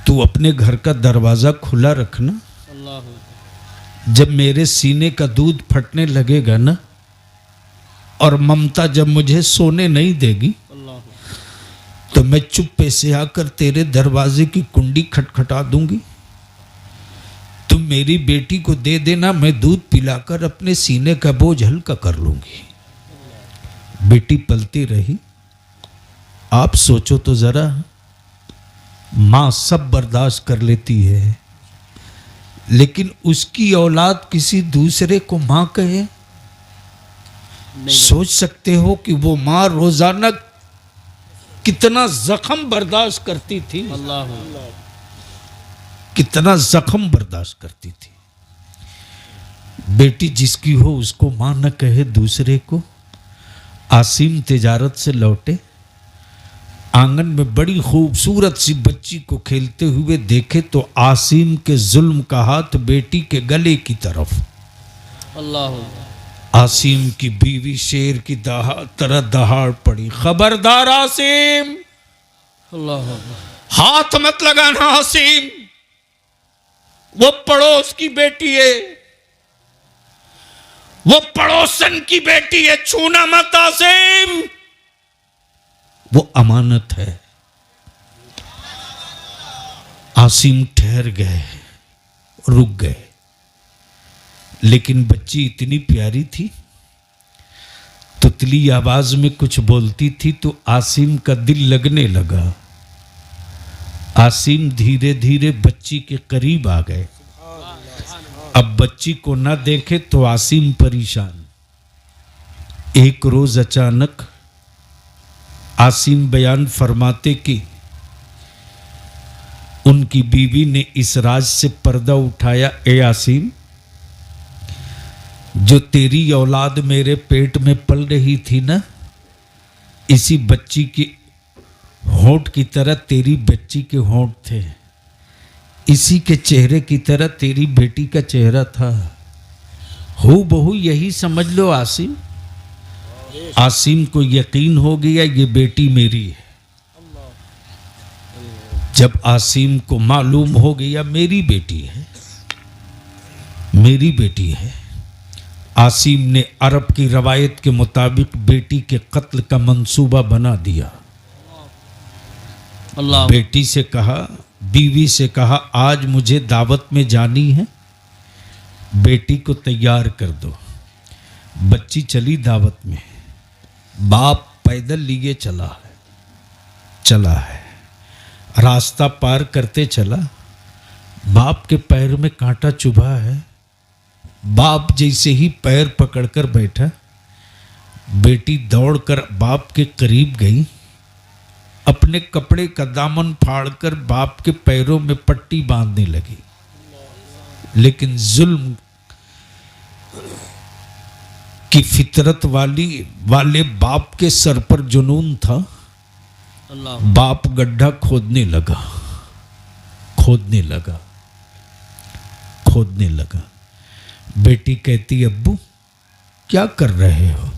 तू अपने घर का दरवाजा खुला रखना। अल्लाह। जब मेरे सीने का दूध फटने लगेगा ना, और ममता जब मुझे सोने नहीं देगी, अल्लाह। तो मैं चुप्पे से आकर तेरे दरवाजे की कुंडी खटखटा दूंगी। तुम मेरी बेटी को दे देना, मैं दूध पिलाकर अपने सीने का बोझ हल्का कर लूंगी। बेटी पलती रही। आप सोचो तो जरा, मां सब बर्दाश्त कर लेती है, लेकिन उसकी औलाद किसी दूसरे को मां कहे। सोच सकते हो कि वो मां रोजाना कितना जख्म बर्दाश्त करती थी, अल्लाह कितना जख्म बर्दाश्त करती थी। बेटी जिसकी हो उसको मां न कहे दूसरे को। आसिम तिजारत से लौटे, आंगन में बड़ी खूबसूरत सी बच्ची को खेलते हुए देखे तो आसिम के जुल्म का हाथ बेटी के गले की तरफ। अल्लाह आसिम की बीवी शेर की तरह दहाड़ पड़ी, खबरदार आसिम, अल्लाह हाथ मत लगाना आसिम, वो पड़ोस की बेटी है, वो पड़ोसन की बेटी है, छूना मत आसिम, वो अमानत है। आसिम ठहर गए, रुक गए, लेकिन बच्ची इतनी प्यारी थी, तुतली आवाज में कुछ बोलती थी तो आसिम का दिल लगने लगा। आसिम धीरे धीरे बच्ची के करीब आ गए। अब बच्ची को न देखे तो आसिम परेशान। एक रोज अचानक आसिम बयान फरमाते कि उनकी बीवी ने इस राज से पर्दा उठाया, ए आसिम, जो तेरी औलाद मेरे पेट में पल रही थी ना, इसी बच्ची के होंठ की तरह तेरी बच्ची के होंठ थे, इसी के चेहरे की तरह तेरी बेटी का चेहरा था। हूबहू यही समझ लो आसिम। आसिम को यकीन हो गया ये बेटी मेरी है। जब आसिम को मालूम हो गया मेरी बेटी है, मेरी बेटी है, आसिम ने अरब की रवायत के मुताबिक बेटी के कत्ल का मंसूबा बना दिया। अल्लाह बेटी से कहा, बीवी से कहा, आज मुझे दावत में जानी है, बेटी को तैयार कर दो। बच्ची चली दावत में, बाप पैदल लिए चला है। रास्ता पार करते चला, बाप के पैर में कांटा चुभा है। बाप जैसे ही पैर पकड़कर बैठा, बेटी दौड़कर बाप के करीब गई, अपने कपड़े का दामन फाड़कर बाप के पैरों में पट्टी बांधने लगी। लेकिन जुल्म की फितरत वाले बाप के सर पर जुनून था। अल्लाह बाप गड्ढा खोदने लगा। बेटी कहती, अब्बू क्या कर रहे हो,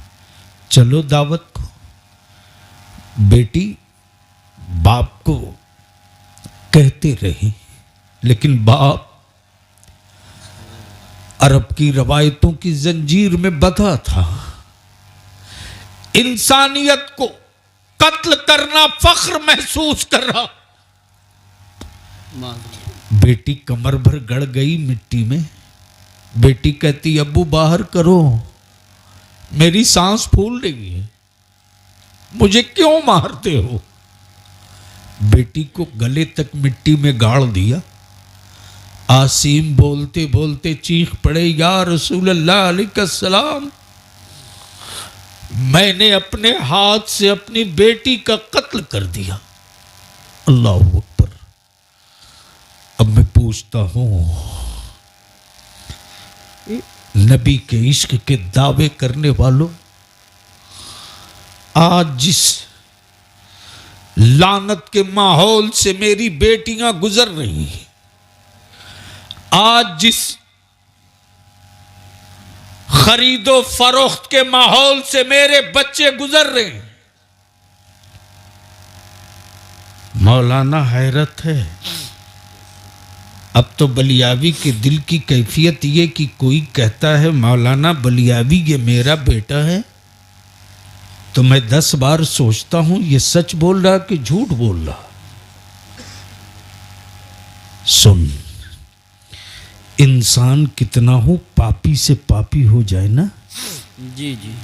चलो दावत को। बेटी बाप को कहते रही, लेकिन बाप अरब की रवायतों की जंजीर में बंधा था। इंसानियत को कत्ल करना फख्र महसूस कर रहा। बेटी कमर भर गड़ गई मिट्टी में। बेटी कहती, अब्बू बाहर करो, मेरी सांस फूल रही है, मुझे क्यों मारते हो। बेटी को गले तक मिट्टी में गाड़ दिया। आसिम बोलते बोलते चीख पड़े, या रसूल अल्लाह अलैहिस्सलाम, मैंने अपने हाथ से अपनी बेटी का कत्ल कर दिया। अल्लाह अकबर। अब मैं पूछता हूं, नबी के इश्क के दावे करने वालों, आज जिस लानत के माहौल से मेरी बेटियां गुजर रही हैं, आज जिस खरीदो फरोख्त के माहौल से मेरे बच्चे गुजर रहे हैं, मौलाना हैरत है। अब तो बलियावी के दिल की कैफियत ये कि कोई कहता है मौलाना बलियावी ये मेरा बेटा है, तो मैं 10 बार सोचता हूं ये सच बोल रहा कि झूठ बोल रहा। सुन, इंसान कितना हो पापी से पापी हो जाए ना, जी जी,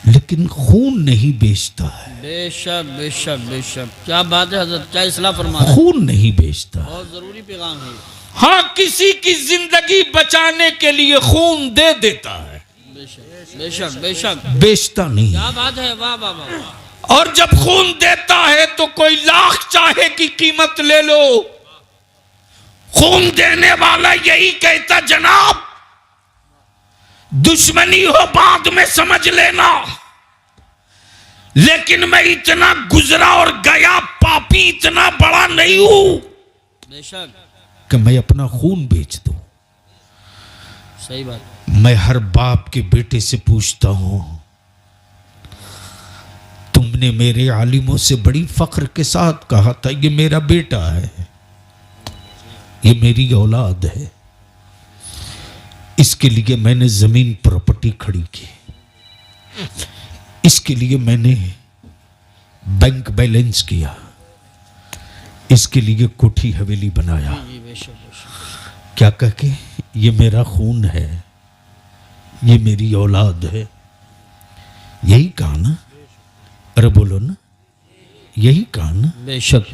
लेकिन खून नहीं बेचता है। बेशक बेशक बेशक, क्या बात है हजरत, क्या इस्लाह फरमा रहे हैं? खून नहीं बेचता। बहुत जरूरी पैगाम है। हाँ, किसी की जिंदगी बचाने के लिए खून दे देता है, बेशक बेशक बेशक, बेचता नहीं। क्या बात है, वाह वाह वाह। और जब खून देता है तो कोई लाख चाहे की कीमत ले लो, खून देने वाला यही कहता जनाब दुश्मनी हो बाद में समझ लेना, लेकिन मैं इतना गुजरा और गया पापी इतना बड़ा नहीं हूं बेशक, कि मैं अपना खून बेच दूं। सही बात। मैं हर बाप के बेटे से पूछता हूं, तुमने मेरे आलिमों से बड़ी फख्र के साथ कहा था ये मेरा बेटा है, ये मेरी औलाद है, इसके लिए मैंने जमीन प्रॉपर्टी खड़ी की, इसके लिए मैंने बैंक बैलेंस किया, इसके लिए कोठी हवेली बनाया, जी बेशक बेशक, क्या कह के ये मेरा खून है, ये मेरी औलाद है। यही कहा ना, अरे बोलो ना, यही कहा ना। बेशक।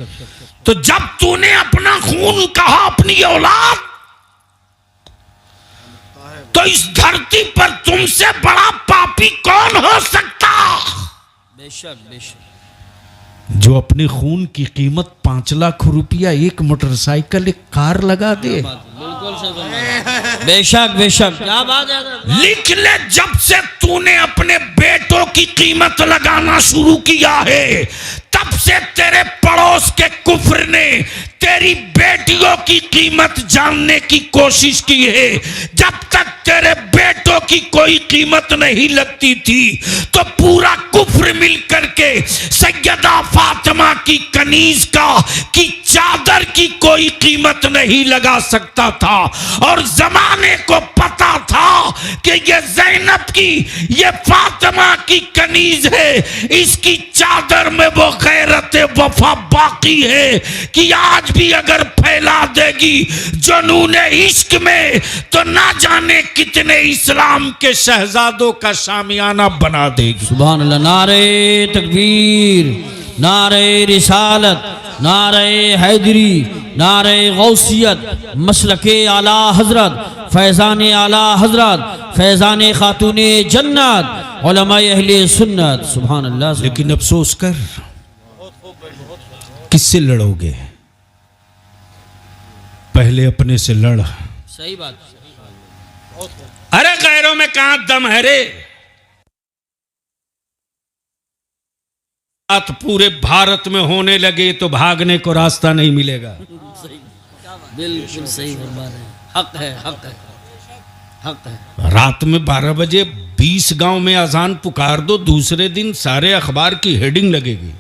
तो जब तूने अपना खून कहा, अपनी औलाद, तो इस धरती पर तुमसे बड़ा पापी कौन हो सकता? बेशक बेशक, जो अपने खून की कीमत 5 लाख रुपया, एक मोटरसाइकिल, एक कार लगा दे। बिल्कुल सही फरमा। बेशक बेशक, क्या बात है। लिख ले, जब से तूने अपने बेटों की कीमत लगाना शुरू किया है, तब से तेरे पड़ोस के कुफ्र ने तेरी बेटियों की कीमत जानने की कोशिश की है। जब तक तेरे बेटों की कोई कीमत नहीं लगती थी, तो पूरा कुफ्र मिल करके सैयदा फातिमा की कनीज की चादर की कोई कीमत नहीं लगा सकता था। और जमाने को पता था कि ये ज़ैनब की, ये फातिमा की कनीज है, इसकी चादर में वो गैरत वफा बाकी है कि आज भी अगर फैला देगी जुनून इश्क में, तो ना जाने कितने इस्लाम के शहजादों का शामियाना बना देगी। सुभान अल्लाह। नारे तकबीर, नारे रिसालत, नारे हैदरी, नारे गौसियत, मसलके आला हजरत, फैज़ान आला हजरत, फैज़ान खातून जन्नत, उलमाए अहले सुन्नत। सुभान अल्लाह। लेकिन अफसोस कर, किससे लड़ोगे? पहले अपने से लड़। सही बात। अरे गैरों में कहां दम है रे? बात पूरे भारत में होने लगे तो भागने को रास्ता नहीं मिलेगा। बिल्कुल सही फरमा रहे हैं। हक है, हक है, हक है। रात में 12 बजे 20 गांव में अजान पुकार दो, दूसरे दिन सारे अखबार की हेडिंग लगेगी।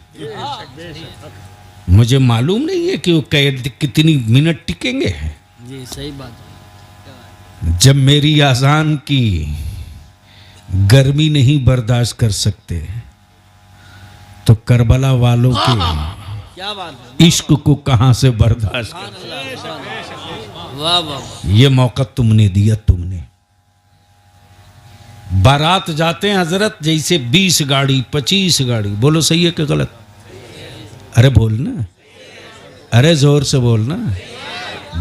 मुझे मालूम नहीं है कि वो कितनी मिनट टिकेंगे। जी सही बात। जब मेरी अजान की गर्मी नहीं बर्दाश्त कर सकते, तो करबला वालों के क्या बात है। इश्क को कहां से बर्दाश्त कर। वाह वाह। ये मौका तुमने दिया, तुमने। बारात जाते हैं हजरत, जैसे 20 गाड़ी 25 गाड़ी, बोलो सही है कि गलत? अरे बोलना, अरे जोर से बोलना।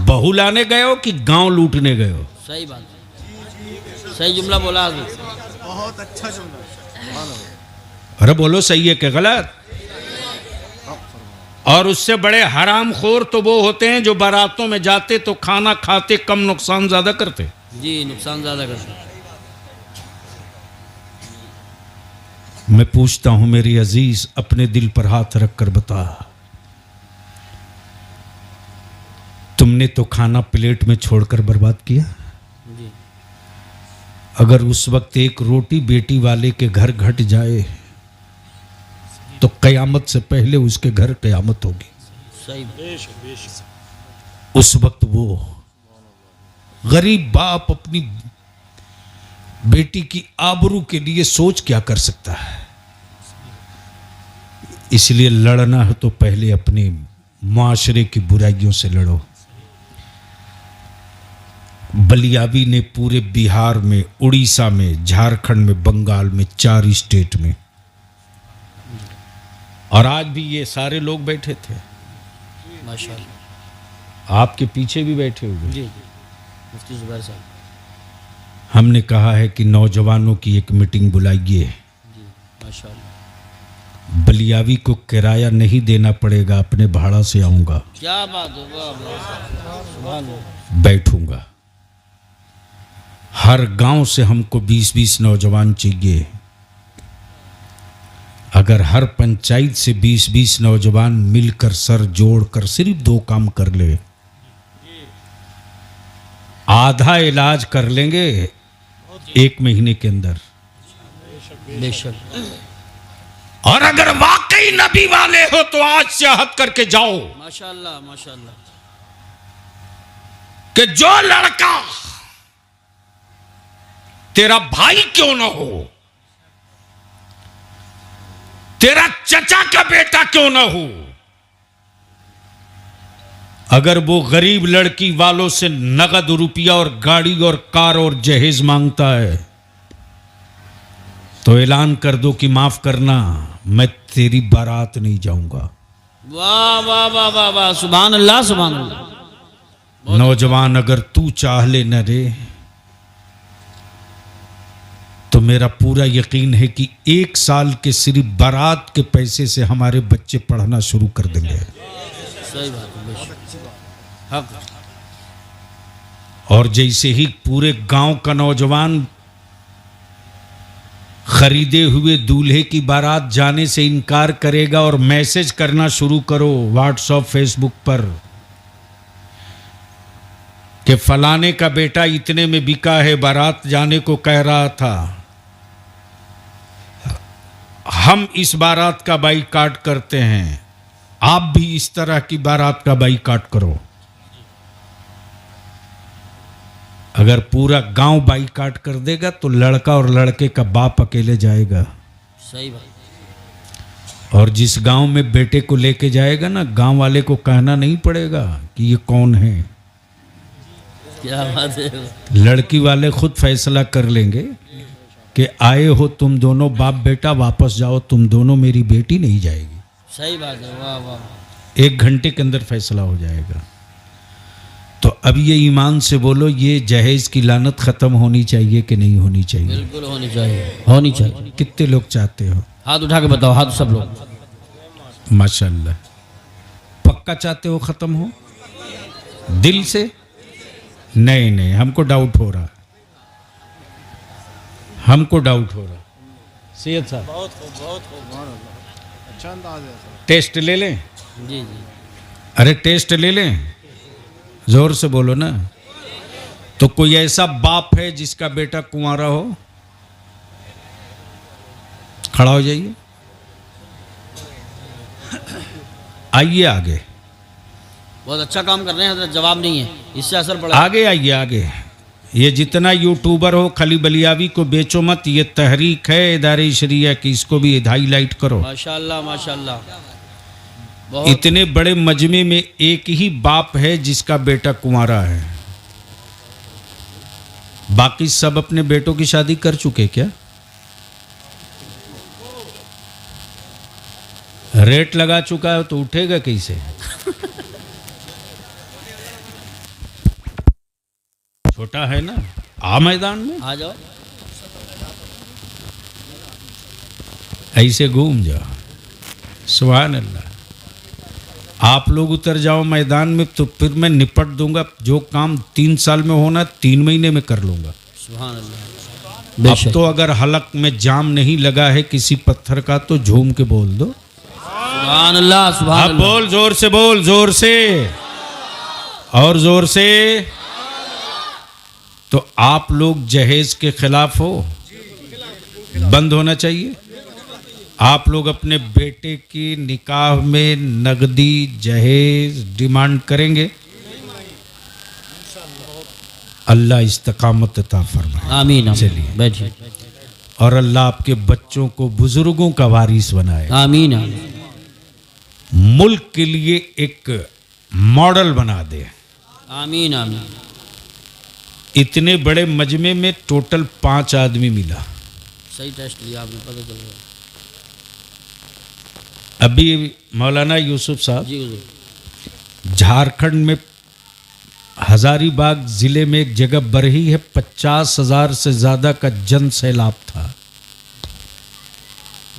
बहू लाने गए हो कि गांव लूटने गए हो? सही बात, सही जुमला बोला। बहुत अच्छा जुमला। अरे बोलो सही है कि गलत? और उससे बड़े हराम खोर तो वो होते हैं जो बारातों में जाते तो खाना खाते कम, नुकसान ज्यादा करते। जी नुकसान ज्यादा करते। मैं पूछता हूं मेरी अजीज, अपने दिल पर हाथ रखकर बता, तुमने तो खाना प्लेट में छोड़कर बर्बाद किया? जी। अगर उस वक्त एक रोटी बेटी वाले के घर घट जाए तो कयामत से पहले उसके घर कयामत होगी। सही। उस वक्त वो गरीब बाप अपनी बेटी की आबरू के लिए सोच क्या कर सकता है? इसलिए लड़ना है तो पहले अपने माशरे की बुराइयों से लड़ो। बलियावी ने पूरे बिहार में, उड़ीसा में, झारखंड में, बंगाल में, 4 स्टेट में, और आज भी ये सारे लोग बैठे थे, माशाल्लाह। आपके पीछे भी बैठे हुए। जी जी, मुफ्ती ज़ुबैर साहब। हमने कहा है कि नौजवानों की एक मीटिंग बुलाइए, जी माशाल्लाह। बलियावी को किराया नहीं देना पड़ेगा, अपने भाड़ा से आऊंगा, क्या बात है, वाह वाह, सुभान अल्लाह। बैठूंगा। हर गांव से हमको 20-20 नौजवान चाहिए। अगर हर पंचायत से 20-20 नौजवान मिलकर सर जोड़कर सिर्फ 2 काम कर ले, आधा इलाज कर लेंगे 1 महीने के अंदर। बेशक। और अगर वाकई नबी वाले हो तो आज से अहद करके जाओ माशाल्लाह माशाल्लाह कि जो लड़का तेरा भाई क्यों ना हो, तेरा चचा का बेटा क्यों ना हो, अगर वो गरीब लड़की वालों से नगद रुपया और गाड़ी और कार और जहेज मांगता है तो ऐलान कर दो कि माफ करना, मैं तेरी बारात नहीं जाऊंगा। वाह वाह वाह वाह वाह, सुभान अल्लाह सुभान अल्लाह। नौजवान, अगर तू चाह ले न रे, तो मेरा पूरा यकीन है कि 1 साल के सिर्फ बारात के पैसे से हमारे बच्चे पढ़ना शुरू कर देंगे। सही बात है, बेशक हक। और जैसे ही पूरे गांव का नौजवान खरीदे हुए दूल्हे की बारात जाने से इनकार करेगा और मैसेज करना शुरू करो व्हाट्सएप फेसबुक पर कि फलाने का बेटा इतने में बिका है, बारात जाने को कह रहा था, हम इस बारात का बाईकाट करते हैं, आप भी इस तरह की बारात का बाईकाट करो। अगर पूरा गांव बाईकाट कर देगा तो लड़का और लड़के का बाप अकेले जाएगा। सही बात। और जिस गांव में बेटे को लेके जाएगा ना, गांव वाले को कहना नहीं पड़ेगा कि ये कौन है। क्या बात है। लड़की वाले खुद फैसला कर लेंगे कि आए हो तुम दोनों बाप बेटा, वापस जाओ तुम दोनों, मेरी बेटी नहीं जाएगी। सही बात है, वाह वाह। 1 घंटे के अंदर फैसला हो जाएगा। तो अब ये ईमान से बोलो, ये जहेज की लानत खत्म होनी चाहिए कि नहीं होनी चाहिए? बिल्कुल होनी चाहिए, होनी चाहिए। कितने लोग चाहते हो? हाथ उठा के बताओ, हाथ सब लोग। माशाल्लाह। पक्का चाहते हो खत्म हो दिल से? नहीं नहीं, हमको डाउट हो रहा, हमको डाउट हो रहा। सैयद साहब, बहुत खूब, अच्छा अंदाज है सर। टेस्ट ले लें? जी जी। अरे टेस्ट ले लें, जोर से बोलो ना। तो कोई ऐसा बाप है जिसका बेटा कुंवारा हो? खड़ा हो जाइए, आइए आगे। बहुत अच्छा काम कर रहे हैं हज़रत, जवाब नहीं है, इससे असर पड़ा। आगे आइए आगे। ये जितना यूट्यूबर हो, खाली बलियावी को बेचो मत। ये तहरीक है इदारे शरिया की, इसको भी हाईलाइट करो। माशाल्लाह माशाल्लाह। बहुत। इतने बड़े मजमे में एक ही बाप है जिसका बेटा कुंवारा है, बाकी सब अपने बेटों की शादी कर चुके क्या? रेट लगा चुका है तो उठेगा कैसे? छोटा है ना, आ मैदान में, आ जाओ। ऐसे घूम जाओ। सुभान अल्लाह। आप लोग उतर जाओ मैदान में तो फिर मैं निपट दूंगा। जो काम 3 साल में होना 3 महीने में कर लूंगा। सुभान अल्लाह। अब तो अगर हलक में जाम नहीं लगा है किसी पत्थर का तो झूम के बोल दो सुभान अल्लाह सुभान अब अल्लाह। बोल, जोर से बोल, जोर से और जोर से। तो आप लोग जहेज के खिलाफ हो? बंद होना चाहिए। आप लोग अपने बेटे की निकाह में नगदी जहेज डिमांड करेंगे? अल्लाह इस्तकामत अता फरमाए। आमीन। चलिए बैठिए। और अल्लाह आपके बच्चों को बुजुर्गों का वारिस बनाए। आमीन आमीन। मुल्क के लिए एक मॉडल बना दे। आमीन आमीन। इतने बड़े मजमे में टोटल 5 आदमी मिला। सही टेस्ट लिया आपने, पता चल गया। अभी मौलाना यूसुफ साहब जी हुजूर। झारखंड में हजारीबाग जिले में एक जगह बरही है, 50,000 से ज्यादा का जन सैलाब था,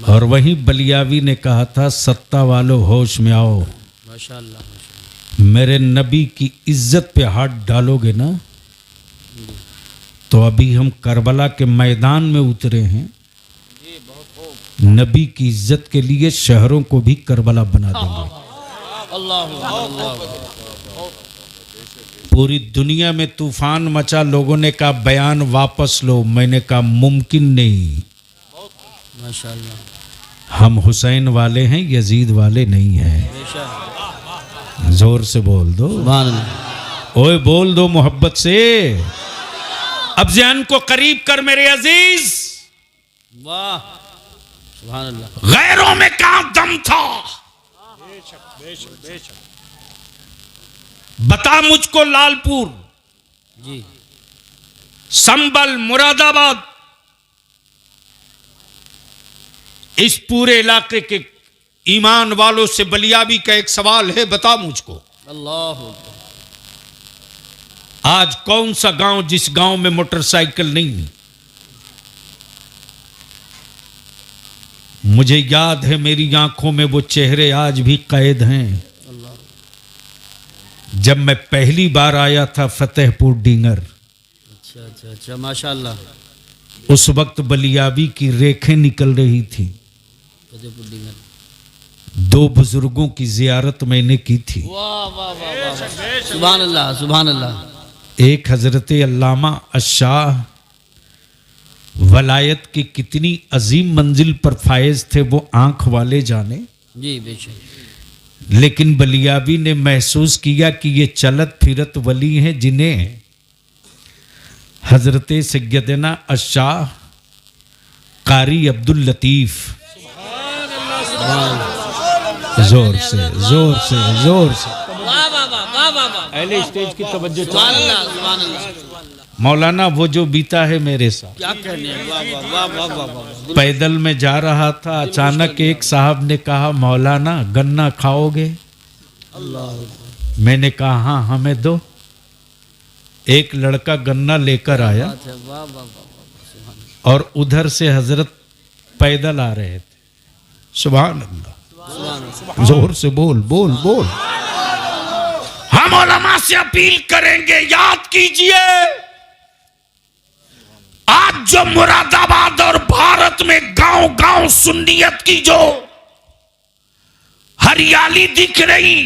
और वहीं बलियावी ने कहा था सत्ता वालों होश में आओ, माशाअल्लाह। मेरे नबी की इज्जत पे हाथ डालोगे ना तो अभी हम करबला के मैदान में उतरे हैं, नबी की इज्जत के लिए शहरों को भी करबला बना देंगे। अल्लाह अल्लाह। पूरी दुनिया में तूफान मचा, लोगों ने कहा बयान वापस लो, मैंने कहा मुमकिन नहीं, माशाअल्लाह। हम हुसैन वाले हैं, यजीद वाले नहीं हैं। बेशक। जोर से बोल दो, सुभान अल्लाह। ओए बोल दो मोहब्बत से। अब ज़हन को करीब कर मेरे अजीज, वाह सुभान अल्लाह। गैरों में कहां दम था, बता मुझको लालपुर, जी संबल, मुरादाबाद, इस पूरे इलाके के ईमान वालों से बलियावी का एक सवाल है, बता मुझको अल्लाह। आज कौन सा गांव जिस गांव में मोटरसाइकिल नहीं। मुझे याद है मेरी आंखों में वो चेहरे आज भी कैद हैं। जब मैं पहली बार आया था फतेहपुर डींगर, अच्छा अच्छा अच्छा, माशाअल्लाह। उस वक्त बलियावी की रेखें निकल रही थी। फतेहपुर डींगर। 2 बुजुर्गों की जियारत मैंने की थी। वाह वाह वाह वाह, सुभान अल्लाह सुभान अल्लाह। एक हजरत अल्लामा अशाह, वलायत की कितनी अजीम मंजिल पर फायज थे वो आंख वाले जाने। जी बेशक। लेकिन बलियावी ने महसूस किया कि ये चलत फिरत वली हैं जिन्हें हजरत सैयदना अशाह कारी अब्दुल लतीफ, जोर से जोर से जोर से, वाह वाह वाह वाह वाह वाह, पहले स्टेज की तवज्जो सुभान अल्लाह सुभान अल्लाह। मौलाना वो जो बीता है मेरे साथ, क्या कहने हैं, वाह वाह वाह वाह वाह वाह। पैदल में जा रहा था, अचानक एक साहब ने कहा मौलाना गन्ना खाओगे? अल्लाह। मैंने कहा हाँ हमें दो। एक लड़का गन्ना लेकर आया अच्छा, वाह वाह वाह वाह, सुभान और उधर से हजरत पैदल आ रहे थे। सुभान अल्लाह, अल्लाह। जोर से बोल बोल बोल। हम उलमा से अपील करेंगे, याद कीजिए आज जो मुरादाबाद और भारत में गांव गांव सुन्नियत की जो हरियाली दिख रही,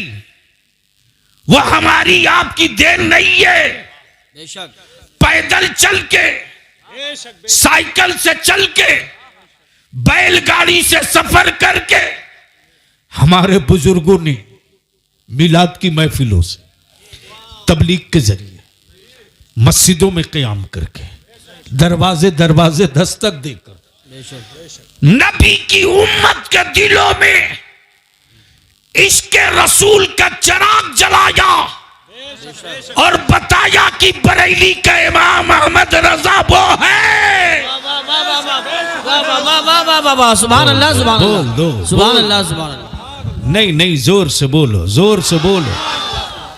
वो हमारी आपकी देन नहीं है। बेशक। पैदल चल के, साइकिल से चल के, बैलगाड़ी से सफर करके हमारे बुजुर्गों ने मिलाद की महफिलों से, तबलीग के जरिए, मस्जिदों में क़याम करके, दरवाजे दरवाजे दस्तक देकर नबी की उम्मत के दिलों में इसके रसूल का चिराग जलाया और बताया कि बरेली का इमाम अहमद रजा वो है। सुभान अल्लाह सुभान बोल दो, अल्लाह सुभान अल्लाह सुभान अल्लाह। नहीं नहीं, जोर से बोलो, जोर से बोलो,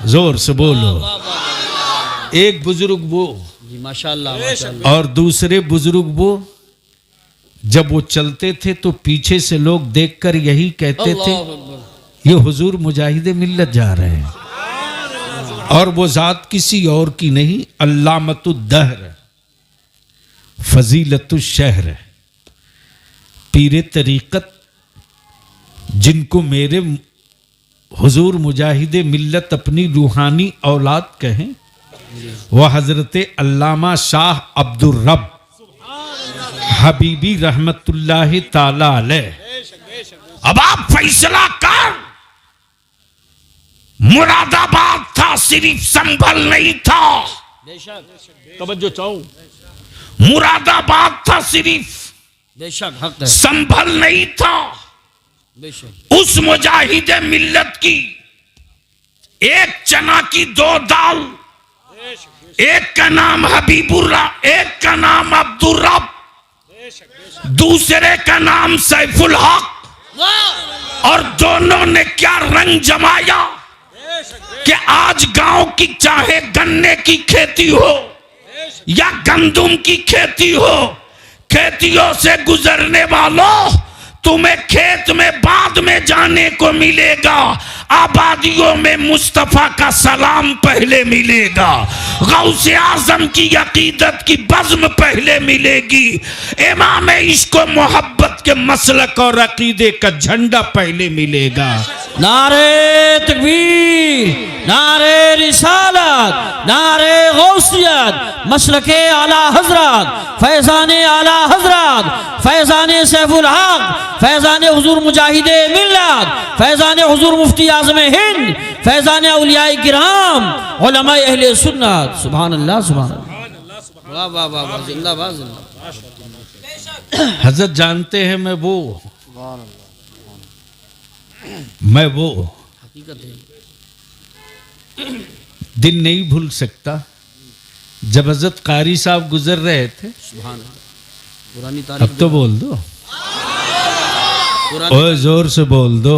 जोर से बोलो। एक बुजुर्ग वो जी माशाअल्लाह माशाअल्लाह। और दूसरे बुजुर्ग वो, जब वो चलते थे तो पीछे से लोग देखकर यही कहते थे ये हुजूर मुजाहिदे मिल्लत जा रहे हैं। और वो जात किसी और की नहीं, अल्लामतुद्दहर, फजीलतुश्शहर, पीरे तरीकत, जिनको मेरे हुजूर मुजाहिदे मिल्लत अपनी रूहानी औलाद कहें, वह हजरत अल्लामा शाह अब्दुर रब हबीबी रहमतुल्लाहि ताला अलैह। अब आप फैसला कर, मुरादाबाद था, सिर्फ संभल नहीं था। तवज्जो चाहूं, मुरादाबाद था, सिर्फ बेशक हक है। संभल नहीं था। बेशक। उस मुजाहिदे मिल्लत की एक चना की 2 दाल एक का नाम हबीबुर्रा, एक का नाम अब्दुल रब, दूसरे का नाम सैफुल हक। और दोनों ने क्या रंग जमाया कि आज गांव की चाहे गन्ने की खेती हो या गंदुम की खेती हो, खेतियों से गुजरने वालों तुम्हें खेत में बाद में जाने को मिलेगा, आबादियों में मुस्तफा का सलाम पहले मिलेगा, गौसे आजम की अकीदत की बज़्म पहले मिलेगी, इमाम इश्क व मोहब्बत के मसलक और अकीदे का झंडा पहले मिलेगा। नारे तकबीर, नारे रिसालत, नारे गौसियत, मसलके आला हजरत, फैज़ाने आला हजरत, फैज़ाने सैफुल हक, फैज़ाने हुजूर मुजाहिदे मिल्लत, फैज़ाने हुजूर मुफ्ती आज़म हिंद, फैज़ाने औलियाए किराम, उलमाए अहले सुन्नत। सुभान अल्लाह, सुभान अल्लाह, वाह वाह वाह वाह, जिंदाबाद जिंदाबाद। हजरत जानते हैं मैं वो हकीकत है, दिन नहीं भूल सकता जब हजरत कारी साहब गुजर रहे थे। सुभान अल्लाह। पुरानी तारीख अब तो बोल दो, पुरानी ओए जोर से बोल दो।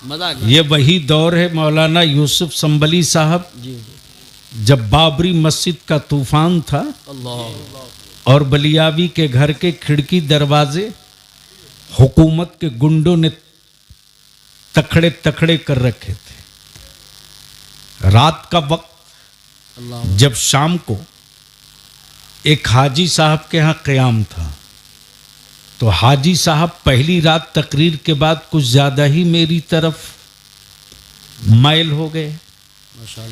मजा आ गया। ये वही दौर है मौलाना यूसुफ संबली साहब, जी जब बाबरी मस्जिद का तूफान था अल्लाह, और बलियावी के घर के खिड़की दरवाजे हुकूमत के गुंडों ने तखड़े तखड़े कर रखे थे। रात का वक्त अल्लाह, जब शाम को एक हाजी साहब के यहाँ क़याम था, तो हाजी साहब पहली रात तकरीर के बाद कुछ ज़्यादा ही मेरी तरफ माइल हो गए। माशाअल्लाह।